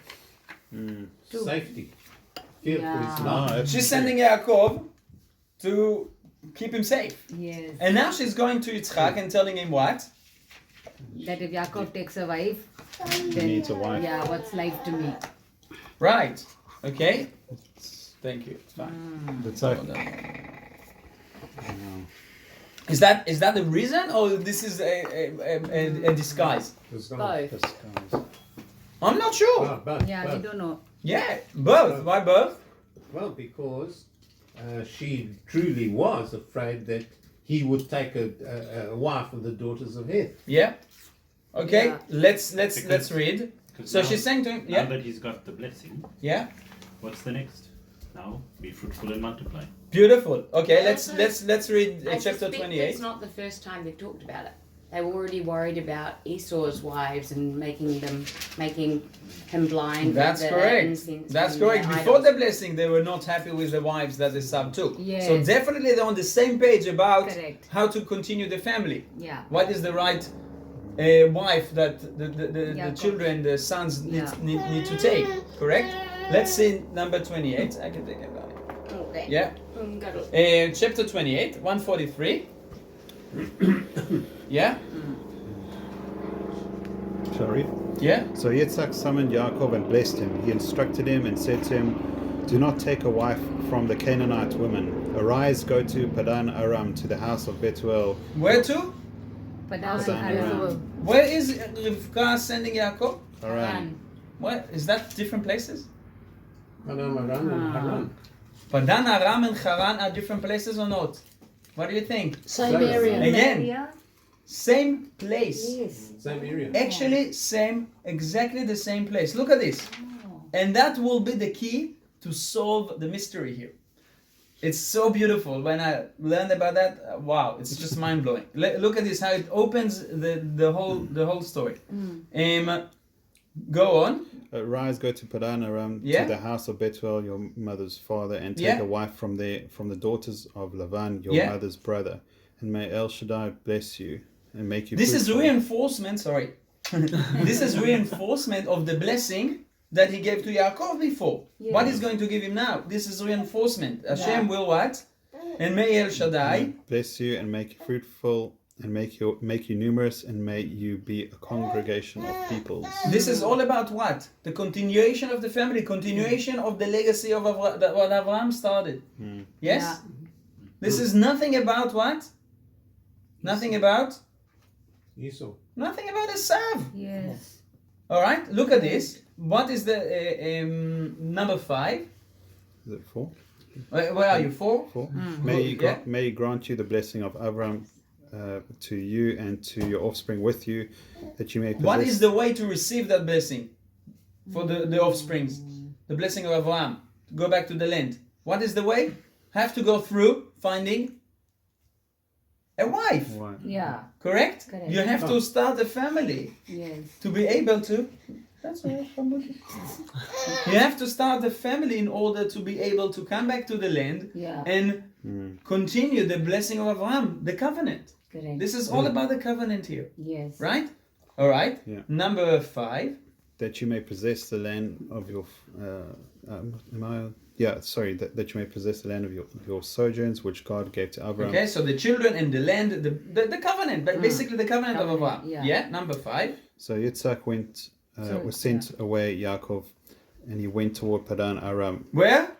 Safety. Fear for his Yeah. life. She's sending Yaakov to keep him safe. Yes. And now she's going to Yitzchak and telling him what? That if Yaakov takes a wife, then needs a wife. Yeah, what's life to me? Right. Okay. Thank you. It's fine. It's like, Is that the reason, or this is a disguise? Both. I'm not sure. But, Yeah, we don't know. Yeah, both. Why both? Well, because she truly was afraid that he would take a wife of the daughters of Heth. Yeah. Okay. Yeah. Let's read. So she's saying to him, Now yeah, that he's got the blessing, yeah, what's the next? Now be fruitful and multiply. beautiful. Okay, Also, let's read I chapter suspect 28. It's not the first time they've talked about it. They were already worried about Esau's wives and making him blind. That's with the correct. incense That's and correct. the Before idols. the blessing, they were not happy with the wives that the son took. Yes. So definitely they're on the same page about Correct. how to continue the family. Yeah. What is the right wife that the Yaakov. children, the sons Yeah. need to take? Correct. Let's see number 28. I can take it. Okay. Yeah. Got it. Chapter 28, 143. Yeah. sorry. Yeah. So Yitzhak summoned Yaakov and blessed him. He instructed him and said to him, do not take a wife from the Canaanite women. Arise, go to Padan Aram, to the house of Betuel. Where to? Padan Padan Aram. Where is Rivka sending Yaakov? Aram. What is that? Different places? Haran and Haran. Padan Aram and Haran are different places or not? What do you think? Same area. Again, same place. Yes. Same area. Actually, exactly the same place. Look at this. And that will be the key to solve the mystery here. It's so beautiful. When I learned about that, wow, it's just mind blowing. Look at this, how it opens the whole story. Go on. Arise, go to Padan Aram, Yeah. to the house of Betuel, your mother's father, and take Yeah. a wife from the daughters of Lavan, your Yeah. mother's brother. And may El Shaddai bless you and make you This is fruitful. reinforcement. Sorry, this is reinforcement of the blessing that he gave to Yaakov before. Yeah. What he's going to give him now? This is reinforcement. Hashem will what? And may El Shaddai. bless you and make you fruitful and make you numerous, and may you be a congregation of peoples. This is all about what? The continuation of the family, continuation of the legacy of what Abraham started. Yes? Yeah. This is nothing about what? Nothing about? Esau. Nothing about Esav. Yes. All right, look at this. What is the number 5? Is it 4? Where are you? 4? 4. Yeah. May he grant you the blessing of Abraham to you and to your offspring with you, that you may possess. What is the way to receive that blessing for the offsprings? The blessing of Abraham. To go back to the land. What is the way? Have to go through finding a wife. Yeah. Correct? Correct. You have to start a family Yes. to be able to. That's all right. You have to start a family in order to be able to come back to the land and continue the blessing of Abraham, the covenant. Correct. This is all about the covenant here. Yes. Right? All right. Yeah. Number 5. That you may possess the land of your. That you may possess the land of your sojourns, which God gave to Abraham. Okay, so the children and the land, the covenant, but basically the covenant of Abraham. Yeah. Number 5. So Yitzhak was sent away, Yaakov, and he went toward Padan Aram. Where?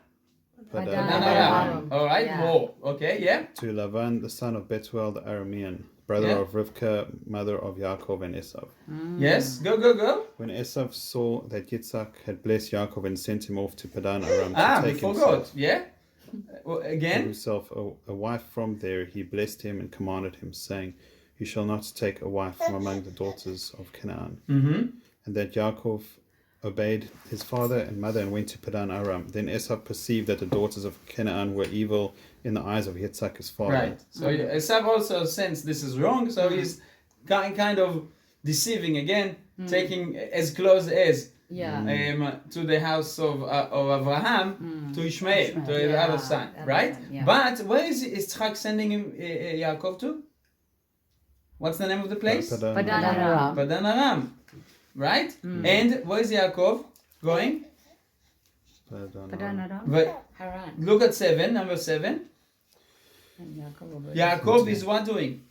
Padan Aram. All right, more. Okay, yeah. To Lavan, the son of Bethuel the Aramean, brother of Rivkah, mother of Yaakov and Esav. Yes, go. When Esav saw that Yitzhak had blessed Yaakov and sent him off to Padan Aram to take himself, again, himself a wife from there, he blessed him and commanded him, saying, "You shall not take a wife from among the daughters of Canaan." And that Yaakov obeyed his father and mother and went to Padan Aram. Then Esav perceived that the daughters of Canaan were evil in the eyes of Yitzhak his father. Right. So Esav also sensed this is wrong, so he's kind of deceiving again, taking as close as to the house of Abraham, to Ishmael, to the other son, right? But where is Yitzhak sending him Yaakov to? What's the name of the place? Padan Aram. Padan Aram. Right? And where is Yaakov going? Padan Aram. Haran. Look at 7, number 7. Yaakov is what doing?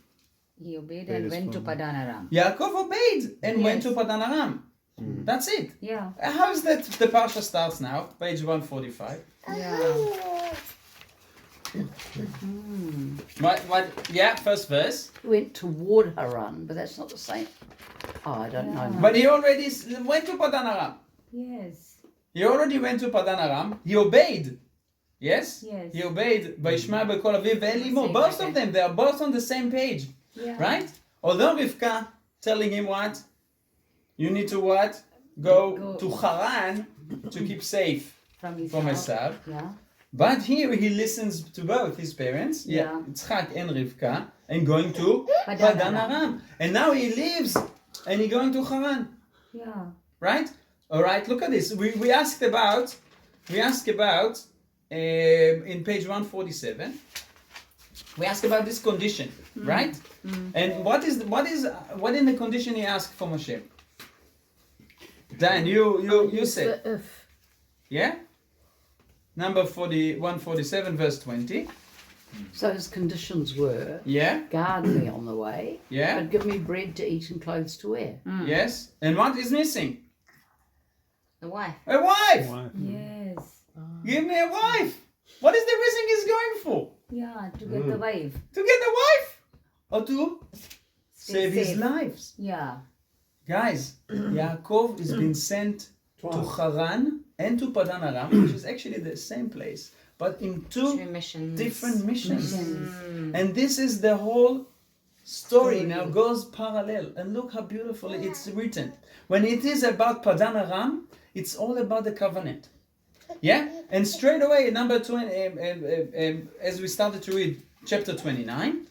He obeyed and went to Padan Aram. Yaakov obeyed and went to Padan Aram. That's it. Yeah. How is that the Parsha starts now? Page 145. Yeah. What? Yeah, first verse. Went toward Haran, but that's not the same. Oh, I don't know. But he already went to Padan Aram. Yes. He already went to Padan Aram. He obeyed. Yes? Yes. He obeyed. Vayishma b'kol aviv ve'elimo. Both of them, they are both on the same page. Yeah. Right? Although Rivka telling him what? You need to what? Go to Haran to keep safe from Esav. Yeah. But here he listens to both his parents, Yitzchak and Rivka, and going to Padan Aram. And now he leaves and he's going to Haran. Yeah. Right? All right, look at this. We asked about in page 147. We asked about this condition, right? And what in the condition he asked from Hashem? Dan, you said. If. Yeah? Number 147, verse 20. So his conditions were, guard me on the way, but give me bread to eat and clothes to wear. Yes. And what is missing? A wife. A wife! Yes. Give me a wife! What is the reason he's going for? Yeah, to get the wife. To get the wife! Or to save his lives. Yeah. Guys, Yaakov is being sent to Haran and to Padan Aram, which is actually the same place, but in two different missions. And this is the whole story now goes parallel. And look how beautifully it's written. When it is about Padan Aram, it's all about the covenant. Yeah? And straight away, number 2, as we started to read chapter 29,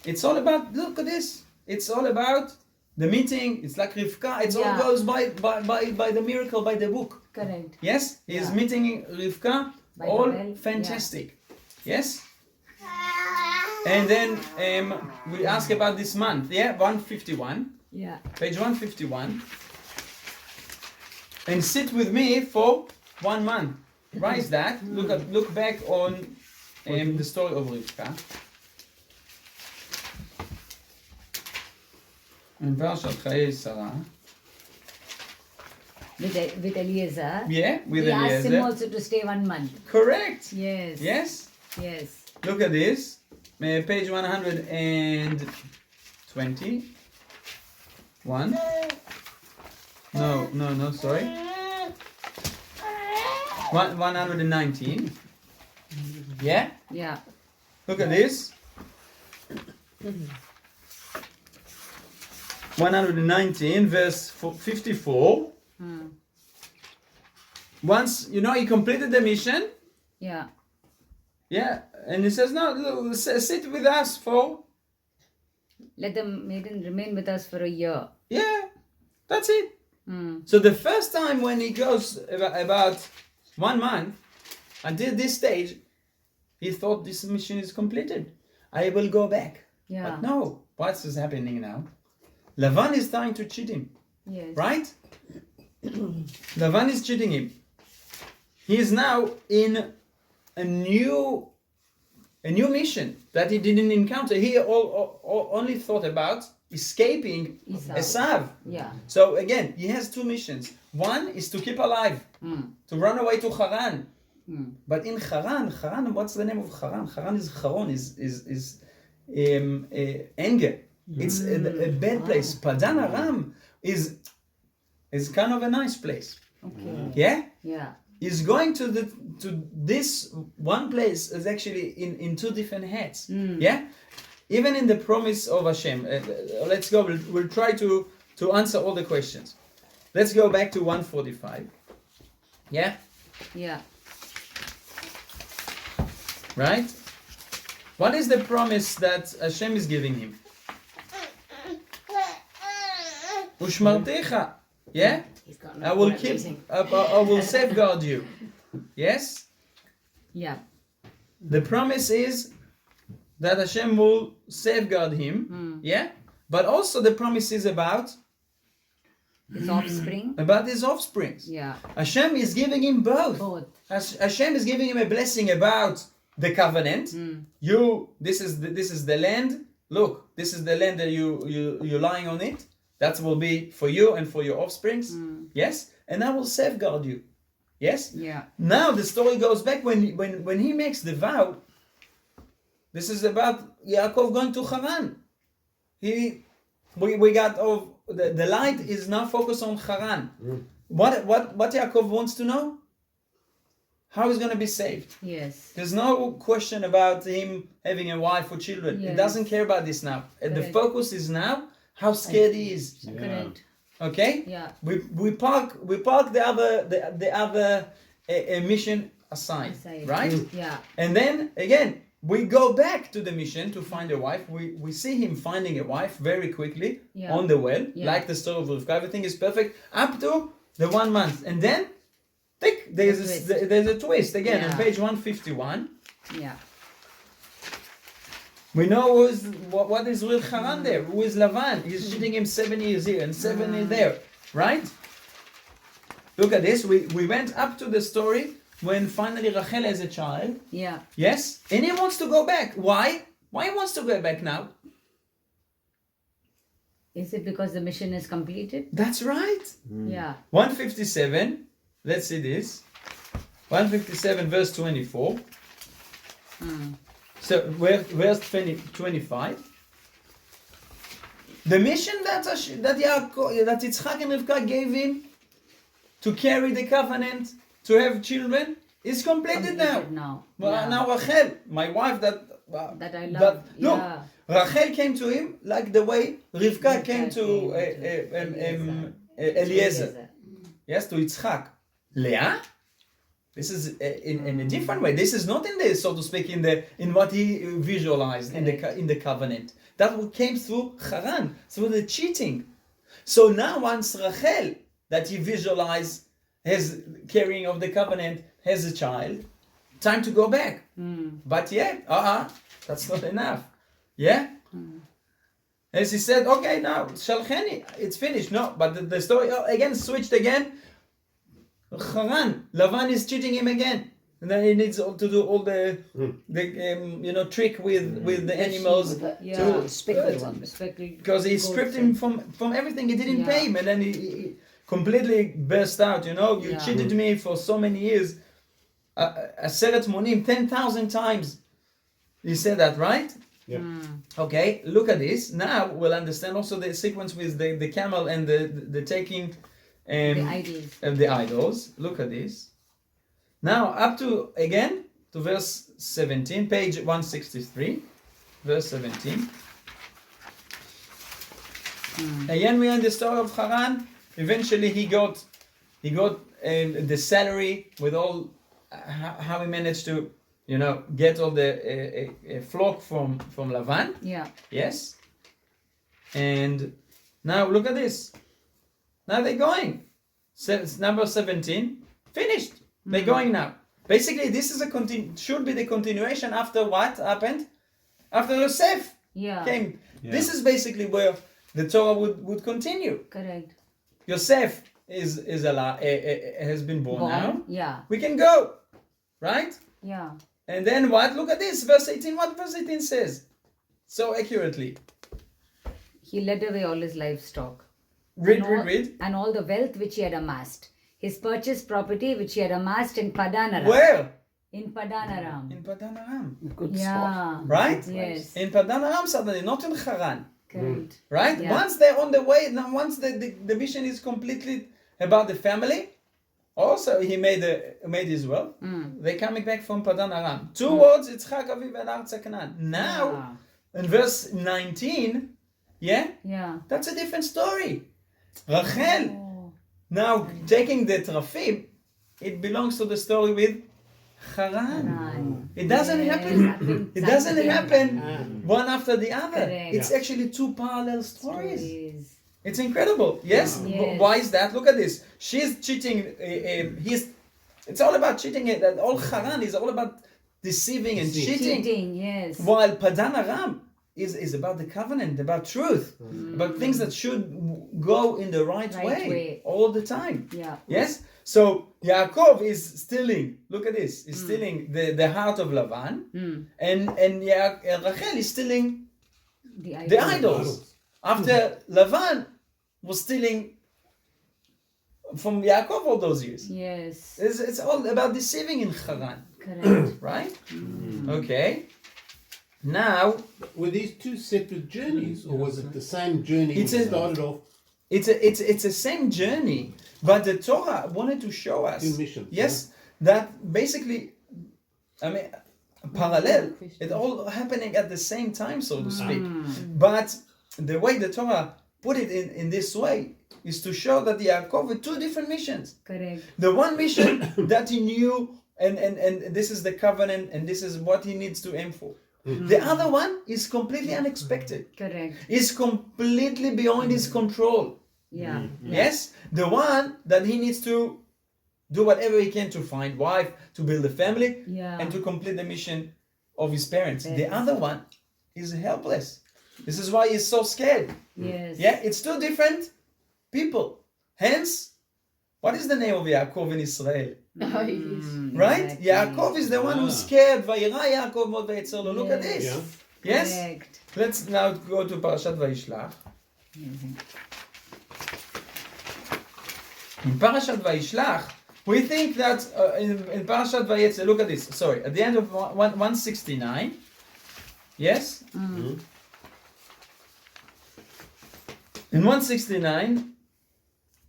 it's all about, look at this, it's all about the meeting. It's like Rivka, it all goes by the miracle, by the book. Correct. Yes? He is meeting Rivka, all fantastic. Yes? And then we ask about this month, 151. Yeah. Page 151. And sit with me for 1 month. Why is that? Look back on the story of Rivka. in Parashot Chayei Sarah. With Eliezer. Yeah, with he asked him Eliezer. also to stay 1 month. Correct. Yes. Yes. Yes. Look at this. Page 121. No, sorry. 119. Yeah? Yeah. Look at this. 119, verse 54. Once, he completed the mission. Yeah. Yeah, and he says, no, look, sit with us for... Let the maiden remain with us for a year. Yeah, that's it. So the first time when he goes about 1 month, until this stage, he thought this mission is completed. I will go back. Yeah. But no, what is happening now? Lavan is trying to cheat him. Yes. Right? Lavan is cheating him. He is now in a new mission that he didn't encounter. He only thought about escaping Esav. Yeah. So again, he has 2 missions. One is to keep alive, to run away to Haran. But in Haran, what's the name of Haran? Haran is Charon, is anger. It's a bad place. Padan Aram is kind of a nice place. Okay. Yeah? Yeah. Is going to this one place is actually in 2 different heads. Yeah, even in the promise of Hashem. Let's go. We'll try to answer all the questions. Let's go back to 145. Yeah. Yeah. Right. What is the promise that Hashem is giving him? Ushmartecha. Yeah. I will I will safeguard you. Yes? Yeah. The promise is that Hashem will safeguard him. Yeah? But also the promise is about his offspring. About his offspring. Yeah. Hashem is giving him both. Hashem is giving him a blessing about the covenant. This is the land. Look, this is the land that you're lying on it. That will be for you and for your offsprings. Yes? And I will safeguard you. Yes? Yeah. Now the story goes back when he makes the vow. This is about Yaakov going to Haran. We got the light is now focused on Haran. What Yaakov wants to know? How he's going to be saved. Yes. There's no question about him having a wife or children. Yes. He doesn't care about this now. The focus is now how scared he is. Correct. Okay? Yeah. We park the other mission aside, right? Yeah. And then again we go back to the mission to find a wife. We see him finding a wife very quickly on the well, like the story of Rivka. Everything is perfect up to the 1 month, and then there's a twist again on page 151. Yeah. We know what is real Haran there. Who is Lavan? He's cheating him 7 years here and 7 years there, right? Look at this. We went up to the story when finally Rachel has a child. Yeah. Yes, and he wants to go back. Why? Why he wants to go back now? Is it because the mission is completed? That's right. Yeah. 157. Let's see this. 157 verse 24. So verse 25. The mission that Yitzchak and Rivka gave him to carry the covenant, to have children, is completed now. Now Rachel, my wife that I love. Look, Rachel came to him like the way Rivka came to Eliezer. Yes, to Yitzchak. Leah? This is in a different way. This is not in the, so to speak, in what he visualized in the covenant. That came through Haran, through the cheating. So now once Rachel, that he visualized as carrying of the covenant, has a child, time to go back. But yet, that's not enough. Yeah? As he said, okay, now, Shalcheni, it's finished. No, but the story again switched again. Haran, Lavan is cheating him again. And then he needs to do all the trick with the animals. Speckled ones. Because he stripped him from everything. He didn't pay him, and then he completely burst out. You cheated me for so many years. Aseret monim 10,000 times. He said that, right? Yeah. Okay, look at this. Now we'll understand also the sequence with the camel and the taking the idols. Look at this. Now up to verse 17, page 163, verse 17. Again, we are in the story of Haran. Eventually, he got the salary with all how he managed to get all the flock from Lavan. Yeah. Yes. And now look at this. Now they're going. Number 17 finished. They're going now. Basically, this is should be the continuation after what happened? After Yosef came. Yeah. This is basically where the Torah would continue. Correct. Yosef is alive, has been born now. Yeah. We can go, right? Yeah. And then what? Look at this, verse 18. What verse 18 says? So accurately. He led away all his livestock. Read. And all the wealth which he had amassed. His purchased property which he had amassed in Padan Aram. Where? In Padan Aram. In Padan Aram. Good spot. Right? Yes. In Padan Aram suddenly, not in Haran. Correct. Right? Yeah. Once they're on the way, now once the mission is completely about the family, also he made his wealth. They're coming back from Padan Aram towards Yitzchak Aviv and Artscroll Chumash. Now, in verse 19, that's a different story. Rachel, now taking the Trafim, it belongs to the story with Haran. It doesn't happen. It doesn't happen one after the other. Correct. It's actually two parallel stories. It's incredible. Yes? Yes. Why is that? Look at this. She's cheating. It's all about cheating. All Haran is all about deceiving and cheating. Yes. While Padan Aram is about the covenant, about truth, about things that should go in the right way all the time. Yeah. Yes? So Yaacov is stealing. Look at this. He's stealing the heart of Lavan, and Rachel is stealing the idols. After Lavan was stealing from Yaakov all those years. Yes. It's all about deceiving in Haran. Correct. Right? Okay. Now, were these two separate journeys, or was it the same journey? Started off. It's the same journey, but the Torah wanted to show us. Two missions. Yes, that basically, parallel. It's all happening at the same time, so to speak. But the way the Torah put it in this way is to show that Yaakov had two different missions. Correct. The one mission that he knew, and this is the covenant, and this is what he needs to aim for. The other one is completely unexpected. Correct. It's completely beyond his control. Yeah. Yes? The one that he needs to do whatever he can to find wife, to build a family, and to complete the mission of his parents. Yes. The other one is helpless. This is why he's so scared. Yes. Yeah, it's two different people. Hence, what is the name of Yaakov in Israel? Right? Exactly. Yaakov is the one who's scared. Vayirah Yaakov mod vayetzer lo. Look at this. Yes? Correct. Let's now go to Parashat Vayishlach. In Parashat Vayishlach, we think that in Parashat Vayeitzei, look at this. Sorry, at the end of 169. Yes? In 169,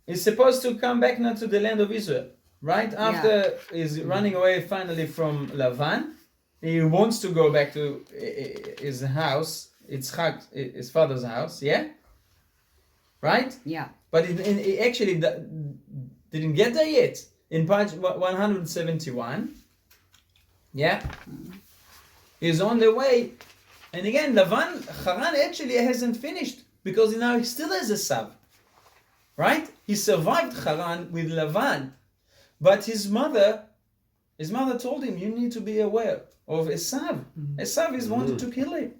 he's supposed to come back now to the land of Israel. Right after he's running away finally from Lavan, he wants to go back to his house, Yitzchak, his father's house, right? Yeah. But he actually didn't get there yet. In page 171, he's on the way. And again, Haran actually hasn't finished because now he still has a Sav, right? He survived Haran with Lavan. But his mother told him, you need to be aware of Esav. Esav is wanted to kill him.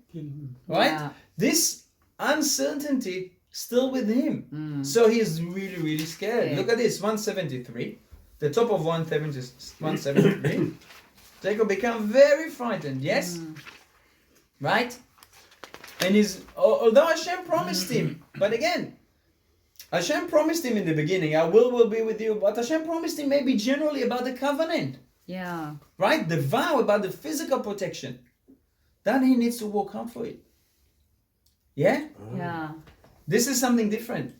Right? Yeah. This uncertainty still with him. So he is really, really scared. Yeah. Look at this, 173. The top of 173. Jacob became very frightened, yes? Right? And although Hashem promised him, but again, Hashem promised him in the beginning, I will be with you, but Hashem promised him maybe generally about the covenant. Yeah. Right? The vow about the physical protection. Then he needs to work hard for it. Yeah? Yeah. This is something different.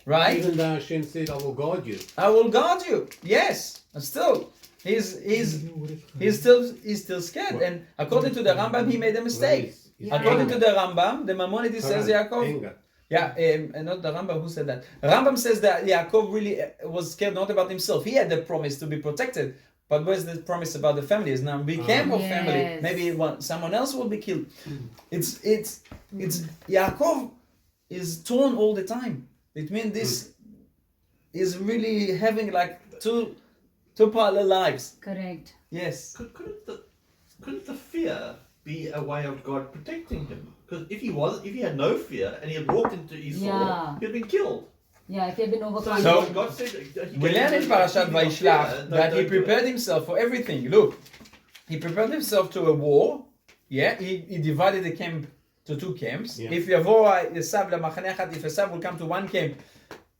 Right? Even though Hashem said, I will guard you. I will guard you. Yes. And still, he's still scared. And according to the Rambam, he made a mistake. According to the Rambam, the Maimonides says Yaakov. Yeah, not the Rambam who said that. Rambam says that Yaakov really was scared not about himself. He had the promise to be protected. But where's the promise about the family? Is now became of family. Maybe someone else will be killed. It's Yaakov is torn all the time. It means this is really having like two parallel lives. Correct. Yes. Couldn't the fear be a way of God protecting him? Because if he had no fear and he had walked into Esau, he'd been killed. Yeah, if he had been overcome. So God said, we learn in Parashat Vayishlach that he prepared himself for everything. Look, he prepared himself to a war. Yeah, he divided the camp to two camps. Yeah. If Yavo Esav lemachane echad, if Esav will come to one camp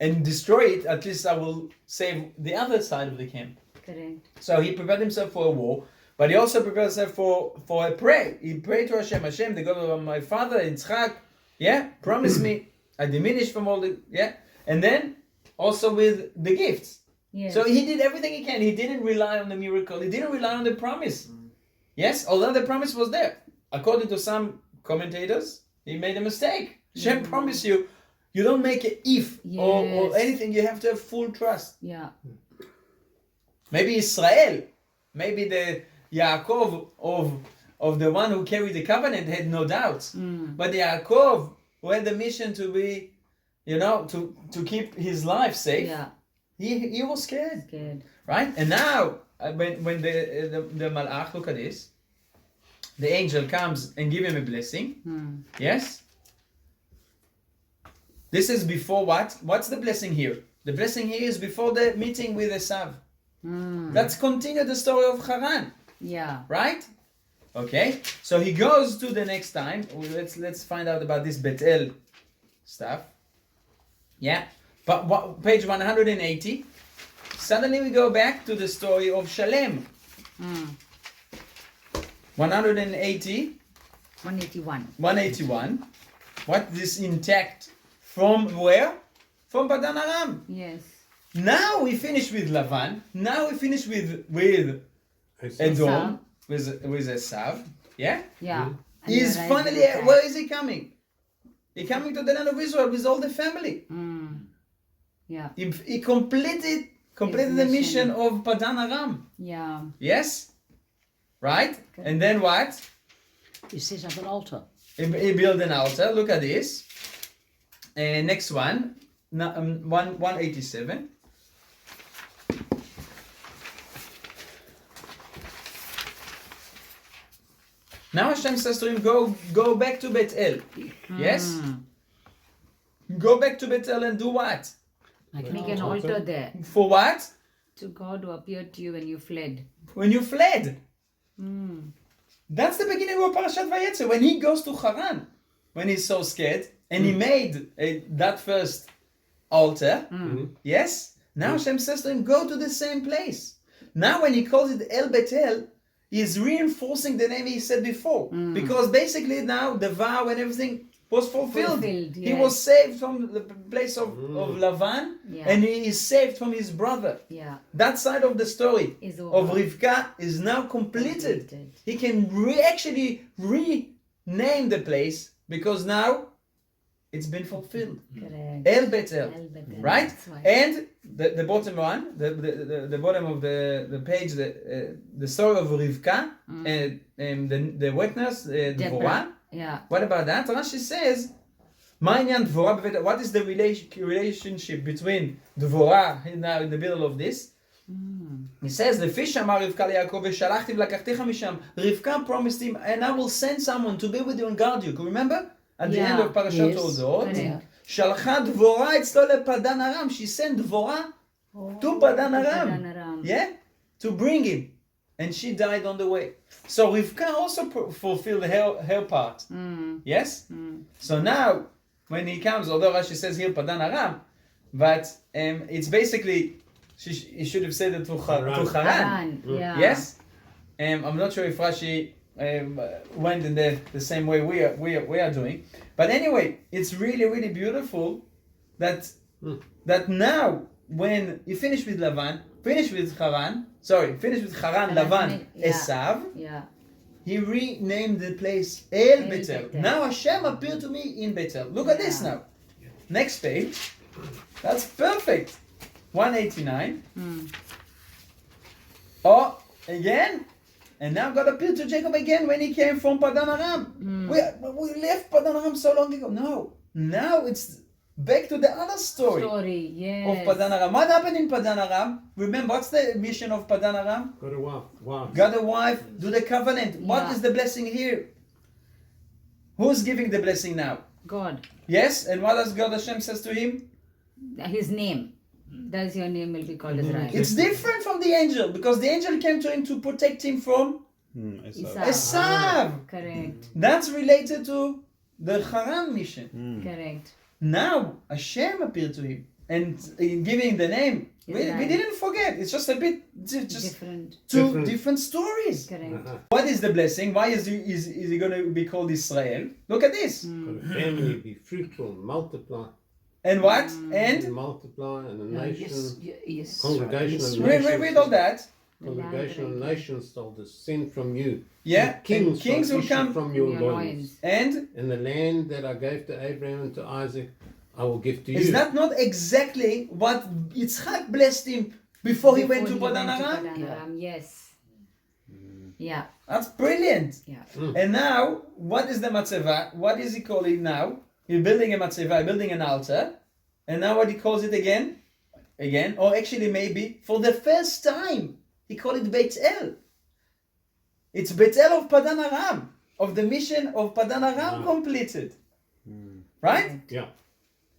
and destroy it, at least I will save the other side of the camp. Correct. So he prepared himself for a war, but he also prepared himself for a prayer. He prayed to Hashem, Hashem, the God of my father, Yitzchak, promise me, I diminish from all the, and then also with the gifts. Yes. So he did everything he can. He didn't rely on the miracle. He didn't rely on the promise. Yes, although the promise was there. According to some commentators, he made a mistake. Hashem promised you, you don't make it if or anything. You have to have full trust. Yeah. Maybe Israel, maybe the Yaakov of the one who carried the covenant had no doubts. But the Yaakov who had the mission to be, to keep his life safe, he was scared. Right? And now, when the Malach, look at this, the angel comes and give him a blessing. Yes? This is before what? What's the blessing here? The blessing here is before the meeting with Esav. Let's continue the story of Haran. Yeah. Right? Okay. So he goes to the next time. Let's find out about this Bethel stuff. Yeah. But page 180. Suddenly we go back to the story of Shalem. 181. What this intact from where? From Padan Aram. Yes. Now we finish with Lavan. Now we finish with Edom, with Esav. Yeah? Yeah. He's finally, where is he coming? He's coming to the land of Israel with all the family. Yeah. He completed the mission of Padan Aram. Yeah. Yes? Right? Okay. And then what? He set up an altar. He built an altar. Look at this. Next one. 187. Now Hashem says to him, go back to Bethel. Yes? Go back to Bethel and do what? Make an altar there. For what? To God who appeared to you when you fled. When you fled. That's the beginning of Parashat Vayeitzei. When he goes to Haran, when he's so scared, and he made that first altar. Yes? Now Hashem says to him, go to the same place. Now when he calls it El Bethel, he's reinforcing the name he said before. Because basically now the vow and everything was fulfilled. Yes. He was saved from the place of Lavan, and he is saved from his brother. Yeah. That side of the story of Rivka is now completed. He can actually rename the place because now it's been fulfilled. El Bethel. Right? And the bottom one, the bottom of the page, the story of Rivka and the witness, Dvorah. Yeah. What about that? Rashi says, what is the relationship between Dvorah now in the middle of this? He says, Rivka promised him, and I will send someone to be with you and guard you. Can you remember? At the end of Parashot Toldot, Shalcha Dvorah etzlo lePadan Aram. She sent Dvorah to Padan Aram. Yeah? To bring him. and she died on the way. So Rivka also fulfilled her part. Yes? So now, when he comes, although Rashi says here Padan Aram, but it's basically, he should have said it to Haran. Yeah. Yes? I'm not sure if Rashi went in the same way we are doing. But anyway, it's really, really beautiful that now, when he finished with Haran, Lavan, Esav, he renamed the place El Betel. Now Hashem appeared to me in Betel. Look at this now. Next page. That's perfect. 189. Oh, again. And now God appeared to Jacob again when he came from Padan Aram. We left Padan Aram so long ago. No. Now it's back to the other story Yes. of Padan Aram. What happened in Padan Aram? Remember, what's the mission of Padan Aram? Got a wife. Got a wife, do the covenant. What is the blessing here? Who's giving the blessing now? God. Yes, and what does God Hashem says to him? His name. Thus your name will be called Israel. It's different from the angel, because the angel came to him to protect him from Esav. Correct. That's related to the Haran mission. Correct. Now Hashem appeared to him, and in giving the name, we didn't forget. It's just a bit different. Two different stories. Correct. What is the blessing? Why is he going to be called Israel? Look at this. Family, be fruitful, multiply. And what? And multiply, and a nation, yes, congregation of nations. Read all that. Congregation of nations shall descend from you. Yeah, and kings will come from your loins. And the land that I gave to Abraham and to Isaac, I will give to you. Is that not exactly what Yitzchak blessed him before he went to Padan Aram? Yes. Yeah. That's brilliant. Yeah. And now, what is the matzeva? What is he calling now? He's building a matzeva, building an altar. And now what he calls it again? Or actually maybe, for the first time, he called it Beit El. It's Beit El of Padan Aram, of the mission of Padan Aram completed. Right? Yeah.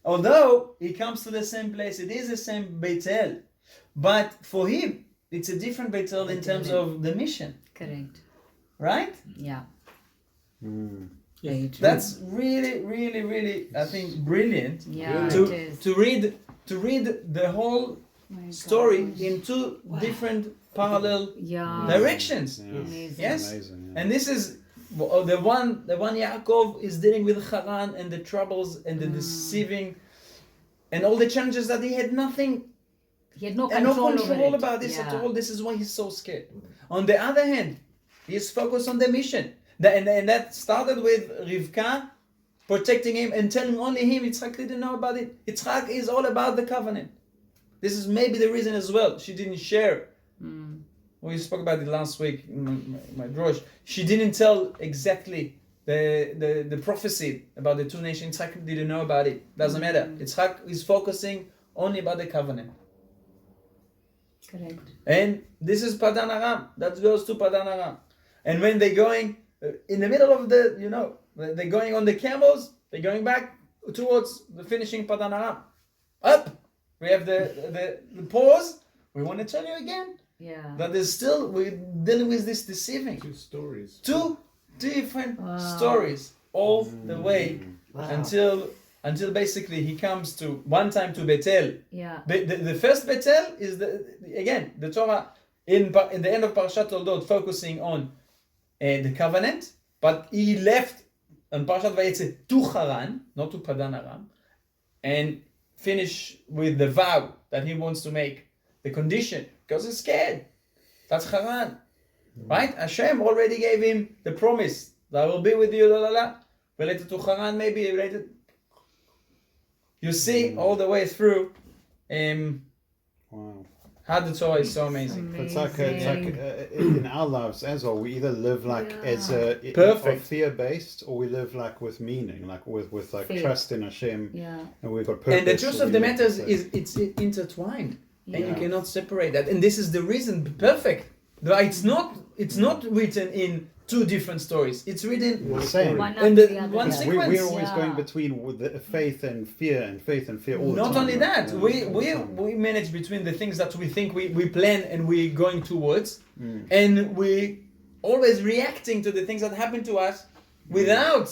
Although he comes to the same place, it is the same Beit El. But for him, it's a different Beit El in terms of the mission. Correct. Right? Yeah. That's really, really, really, I think, brilliant. Yeah, to read the whole story in two different parallel directions. Yes, amazing, and this is the one Yaacov is dealing with Haran and the troubles and the deceiving and all the challenges that he had nothing. He had no control, about this at all. This is why he's so scared. On the other hand, he is focused on the mission. And that started with Rivka protecting him and telling only him. Yitzchak didn't know about it. Yitzchak is all about the covenant. This is maybe the reason as well. She didn't share. We spoke about it last week in my drush. She didn't tell exactly the prophecy about the two nations. Yitzchak didn't know about it. Doesn't matter. Yitzchak is focusing only about the covenant. Correct. And this is Padan Aram. That goes to Padan Aram. And when they're going in the middle of they're going on the camels, they're going back towards the finishing Padan Aram. Up! We have the pause. We want to tell you again that we're dealing with this deceiving. Two stories. Two different stories all the way until basically he comes to one time to Betel. Yeah. The first Betel is the Torah in the end of Parashot Toldot focusing on the covenant, but he left on Parashat Vayeitzei to Haran, not to Padan Aram, and finish with the vow that he wants to make, the condition, because he's scared. That's Haran, right? Hashem already gave him the promise that I will be with you, related to Haran, maybe related. You see all the way through. Wow. How the Torah is so amazing. It's like in our lives as well. We either live like as perfect fear-based, or we live like with meaning, like with like trust in Hashem. Yeah. And we've got purpose. And the truth of the matter is it's intertwined, and you cannot separate that. And this is the reason perfect It's not written in two different stories. It's written Same. One in after the the other. one Yeah. sequence. We're always Yeah. going between with the faith and fear all the Not time. only that, Yeah, we all the time. we manage between the things that we think we plan and we're going towards, Mm. and we always reacting to the things that happen to us without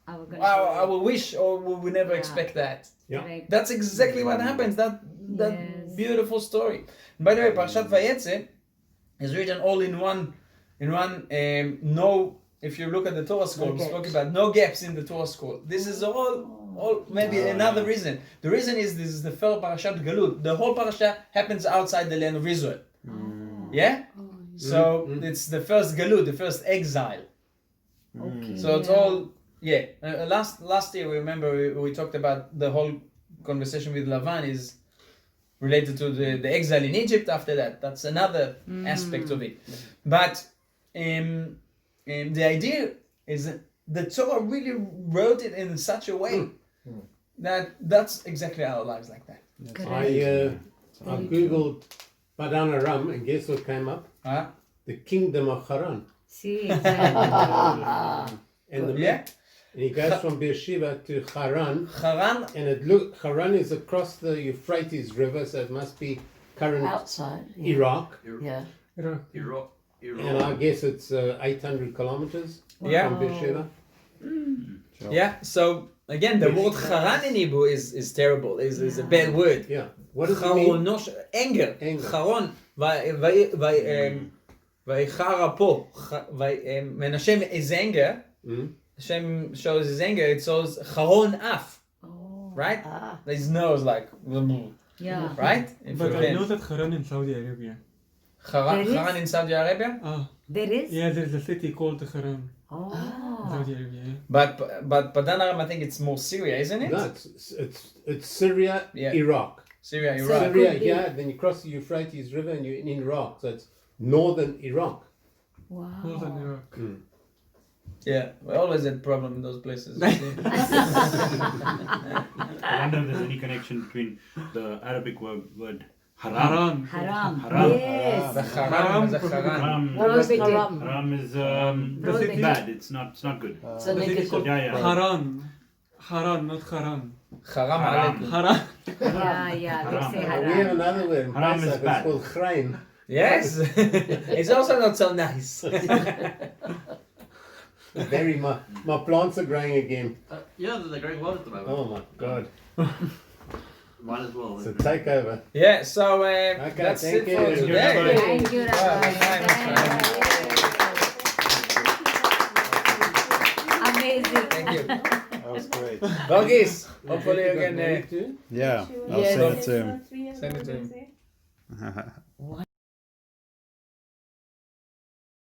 our wish, or we never Yeah. expect that. Yeah. Correct. That's exactly what happens. That Yes. beautiful story. By the way, Parashat Vayeitzei is written all in one. No, if you look at the Torah scroll, we spoke about no gaps in the Torah scroll. This is all maybe another reason. The reason is this is the first Parashat Galut. The whole parasha happens outside the land of Israel. Yeah. So it's the first Galut, the first exile. Okay. So it's all last year we remember we talked about the whole conversation with Lavan is related to the exile in Egypt. After that, that's another aspect of it. But the idea is that the Torah really wrote it in such a way that's exactly our lives like that. I googled Padan Aram, and guess what came up? The kingdom of Haran. See, exactly. And the Yeah. and he goes from Beersheba to Haran, Haran, and Haran is across the Euphrates River, so it must be current Outside. Yeah. Iraq. Yeah. Iraq. And I guess it's 800 kilometers Yeah. from Beersheba. yeah. So again, the word Haran in Hebrew is terrible. Is a bad word. Yeah. What does it mean? Charonosh, anger. Anger. Charon. Vaychara when Hashem is anger, Hashem shows his anger, it shows Charon af. Right? His nose like, Yeah. right? But I know that Haran in Saudi Arabia. Haran in Saudi Arabia? There is? Yeah, there's a city called Haran. Oh. Saudi Arabia. Yeah. But Padan Aram, I think it's more Syria, isn't it? No, it's Syria, Iraq. Syria, Iraq. Syria, yeah, then you cross the Euphrates River and you're in Iraq. So it's northern Iraq. Wow. Northern Iraq. Yeah, we always had problem in those places. I wonder if there's any connection between the Arabic word haram. Haram. Haram. Yes. The Haram is a Haram. Haram is bad. It's not good. It's a negative. Yeah. Haran, not Haran. Haram alaikum. Haran. Yeah, they say We haram. have another word in Haram is Pesach, it's bad. called chrein. Yes. It's also not so nice. My plants are growing again. Yeah, they're growing well at the moment. Oh my God. Mine as well. It's a takeover. Yeah, so that's thank it you. for today. Thank you, Rabbi. Amazing. Thank you. That was great. Doggies, hopefully you can. Yeah, I'll Yes. send it to him. Three years Send it old, to they him. say.